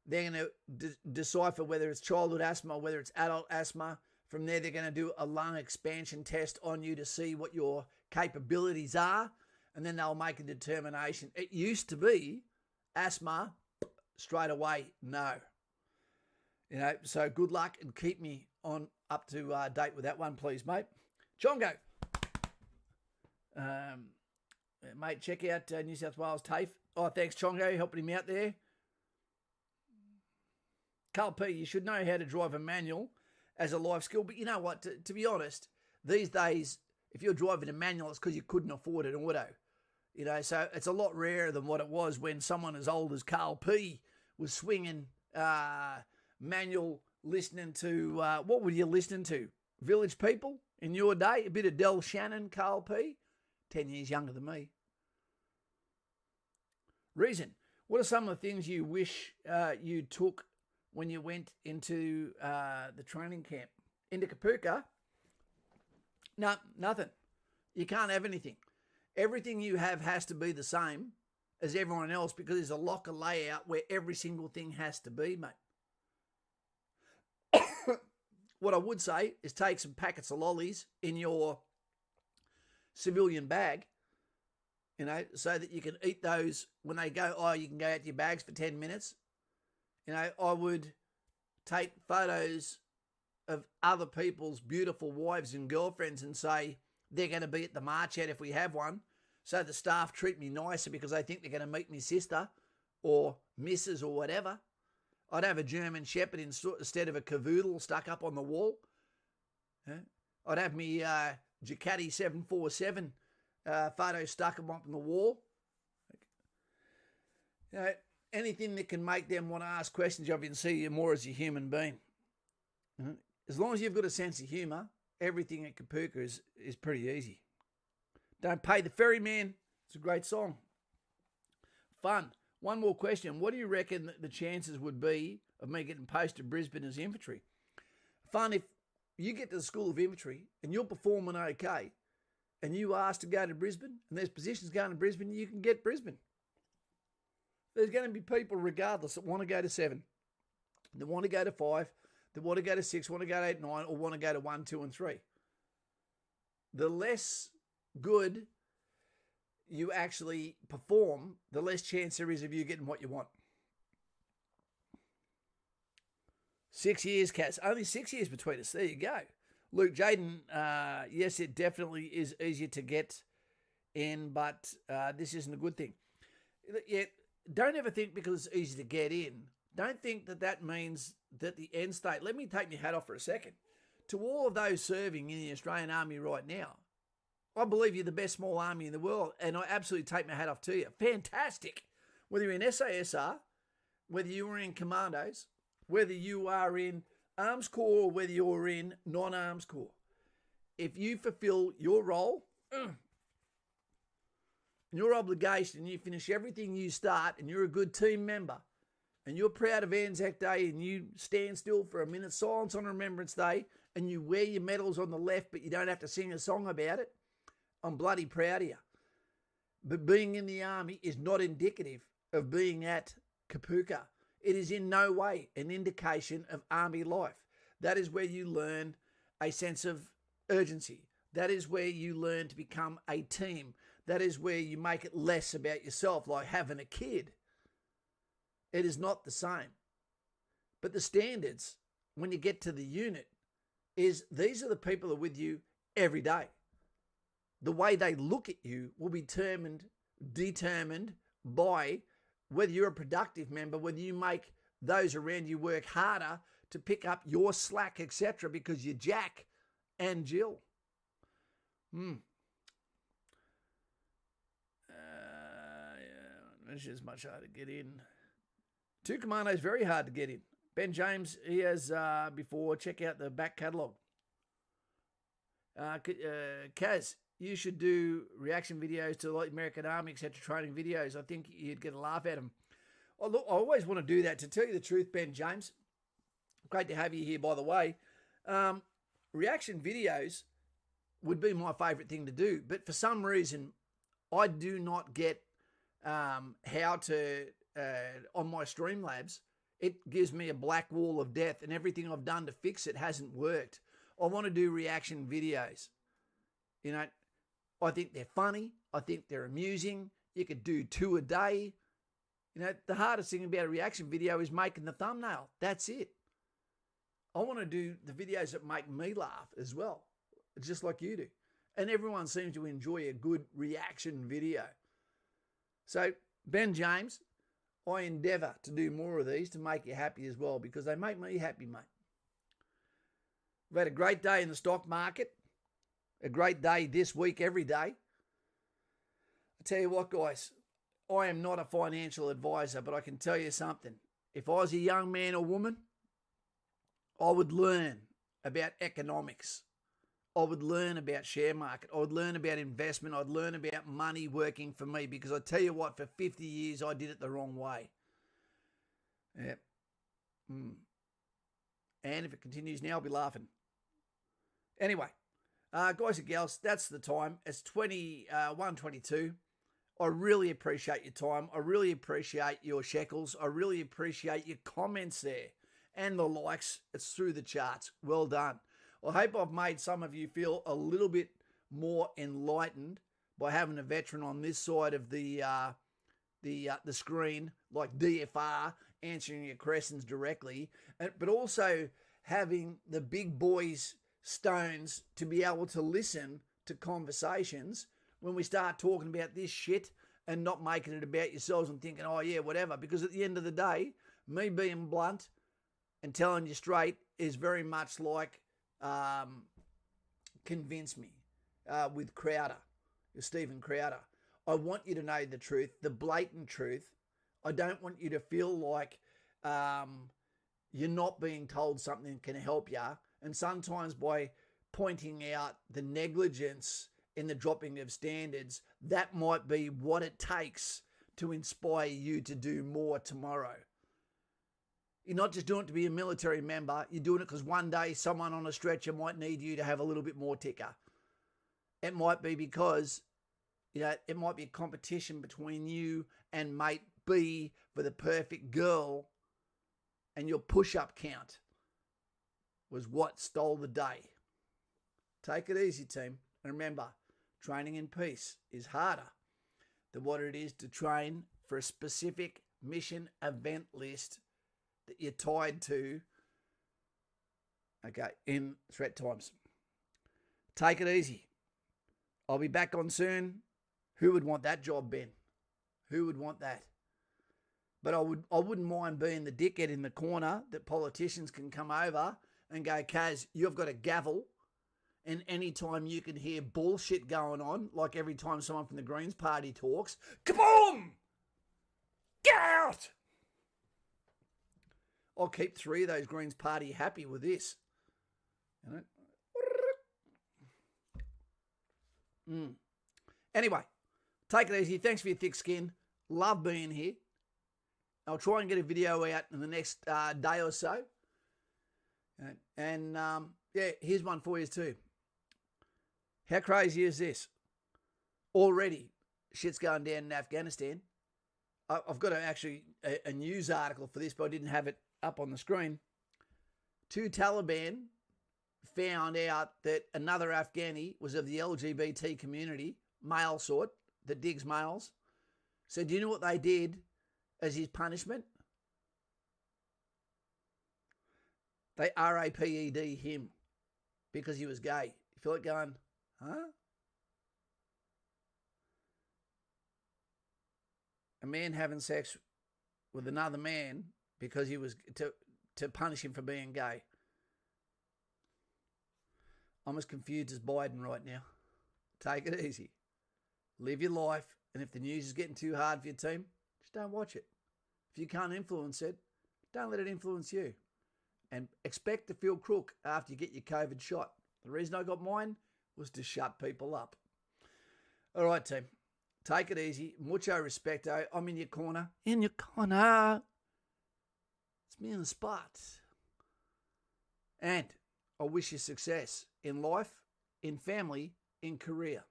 A: They're going to decipher whether it's childhood asthma or whether it's adult asthma. From there, they're going to do a lung expansion test on you to see what your capabilities are. And then they'll make a determination. It used to be asthma, straight away, no. You know, so good luck and keep me on up to date with that one, please, mate. Chongo. Mate, check out New South Wales TAFE. Oh, thanks, Chongo, helping him out there. Carl P, you should know how to drive a manual as a life skill. But you know what? To be honest, these days, if you're driving a manual, it's because you couldn't afford an auto. You know, so it's a lot rarer than what it was when someone as old as Carl P was swinging manual, listening to, what were you listening to? Village People in your day? A bit of Del Shannon, Carl P. 10 years younger than me. Reason, what are some of the things you wish you took when you went into the training camp? Into Kapooka? No, nothing. You can't have anything. Everything you have has to be the same as everyone else because there's a locker layout where every single thing has to be, mate. What I would say is take some packets of lollies in your civilian bag, you know, so that you can eat those when they go, oh, you can go out to your bags for 10 minutes. You know, I would take photos of other people's beautiful wives and girlfriends and say they're going to be at the march out if we have one. So the staff treat me nicer because they think they're going to meet me sister or missus or whatever. I'd have a German Shepherd instead of a cavoodle stuck up on the wall. Yeah. I'd have me Ducati 747 photo stuck up on the wall. You know, anything that can make them want to ask questions of you and see you more as a human being. As long as you've got a sense of humour, everything at Kapooka is pretty easy. Don't Pay the Ferryman. It's a great song. Fun. One more question. What do you reckon the chances would be of me getting posted to Brisbane as infantry? Fun, if you get to the School of Infantry and you're performing okay and you ask to go to Brisbane and there's positions going to Brisbane, you can get Brisbane. There's going to be people regardless that want to go to 7, that want to go to 5, that want to go to 6, want to go to 8, 9, or want to go to 1, 2, and 3. The less good you actually perform, the less chance there is of you getting what you want. 6 years, Cass. Only 6 years between us. There you go. Luke Jaden, yes, it definitely is easier to get in, but this isn't a good thing. Yeah, don't ever think because it's easy to get in, don't think that that means that the end state, let me take my hat off for a second. To all of those serving in the Australian Army right now, I believe you're the best small army in the world, and I absolutely take my hat off to you. Fantastic. Whether you're in SASR, whether you are in Commandos, whether you are in Arms Corps, or whether you're in non-Arms Corps, if you fulfill your role, and your obligation, and you finish everything you start, and you're a good team member, and you're proud of Anzac Day, and you stand still for a minute's silence on Remembrance Day, and you wear your medals on the left, but you don't have to sing a song about it, I'm bloody proud of you. But being in the army is not indicative of being at Kapuka. It is in no way an indication of army life. That is where you learn a sense of urgency. That is where you learn to become a team. That is where you make it less about yourself, like having a kid. It is not the same. But the standards, when you get to the unit, is these are the people that are with you every day. The way they look at you will be determined by whether you're a productive member, whether you make those around you work harder to pick up your slack, etc., because you're Jack and Jill. This is much harder to get in. Two Commandos, very hard to get in. Ben James, he has before. Check out the back catalogue. Kaz, you should do reaction videos to the American Army, etc., training videos. I think you'd get a laugh at them. Oh, look, I always want to do that. To tell you the truth, Ben James, great to have you here, by the way. Reaction videos would be my favourite thing to do. But for some reason, I do not get how to, on my Streamlabs, it gives me a black wall of death, and everything I've done to fix it hasn't worked. I want to do reaction videos. You know, I think they're funny. I think they're amusing. You could do 2 a day. You know, the hardest thing about a reaction video is making the thumbnail. That's it. I want to do the videos that make me laugh as well, just like you do. And everyone seems to enjoy a good reaction video. So, Ben James, I endeavour to do more of these to make you happy as well, because they make me happy, mate. We've had a great day in the stock market. A great day this week, every day. I tell you what, guys, I am not a financial advisor, but I can tell you something. If I was a young man or woman, I would learn about economics. I would learn about share market. I would learn about investment. I'd learn about money working for me, because I tell you what, for 50 years, I did it the wrong way. Yeah. And if it continues now, I'll be laughing. Anyway, guys and gals, that's the time. It's 21:22. I really appreciate your time. I really appreciate your shekels. I really appreciate your comments there and the likes. It's through the charts. Well done. I hope I've made some of you feel a little bit more enlightened by having a veteran on this side of the screen, like DFR, answering your questions directly, but also having the big boys stones to be able to listen to conversations when we start talking about this shit and not making it about yourselves and thinking, oh yeah, whatever. Because at the end of the day, me being blunt and telling you straight is very much like Convince Me with Crowder, Stephen Crowder. I want you to know the truth, the blatant truth. I don't want you to feel like you're not being told something can help you. And sometimes by pointing out the negligence in the dropping of standards, that might be what it takes to inspire you to do more tomorrow. You're not just doing it to be a military member. You're doing it because one day someone on a stretcher might need you to have a little bit more ticker. It might be because, it might be a competition between you and mate B for the perfect girl, and your push-up count was what stole the day. Take it easy, team. And remember, training in peace is harder than what it is to train for a specific mission event list that you're tied to, in threat times. Take it easy. I'll be back on soon. Who would want that job, Ben? Who would want that? But I wouldn't mind being the dickhead in the corner that politicians can come over and go, Kaz, you've got a gavel, and anytime you can hear bullshit going on, like every time someone from the Greens Party talks, kaboom! Get out! I'll keep 3 of those Greens Party happy with this. Anyway, Take it easy. Thanks for your thick skin. Love being here. I'll try and get a video out in the next day or so. And here's one for you too. How crazy is this? Already, shit's going down in Afghanistan. I've got a news article for this, but I didn't have it up on the screen. 2 Taliban found out that another Afghani was of the LGBT community, male sort, that digs males. So do you know what they did as his punishment? They raped him because he was gay. You feel like going, huh? A man having sex with another man because he was to punish him for being gay. I'm as confused as Biden right now. Take it easy. Live your life, and if the news is getting too hard for your team, just don't watch it. If you can't influence it, don't let it influence you. And expect to feel crook after you get your COVID shot. The reason I got mine was to shut people up. All right, team. Take it easy. Mucho respecto. I'm in your corner. In your corner. It's me in the spot. And I wish you success in life, in family, in career,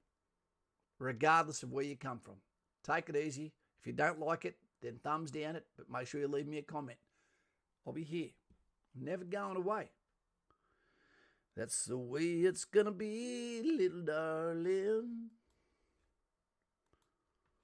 A: regardless of where you come from. Take it easy. If you don't like it, then thumbs down it, but make sure you leave me a comment. I'll be here. I'm never going away. That's the way it's gonna be, little darling.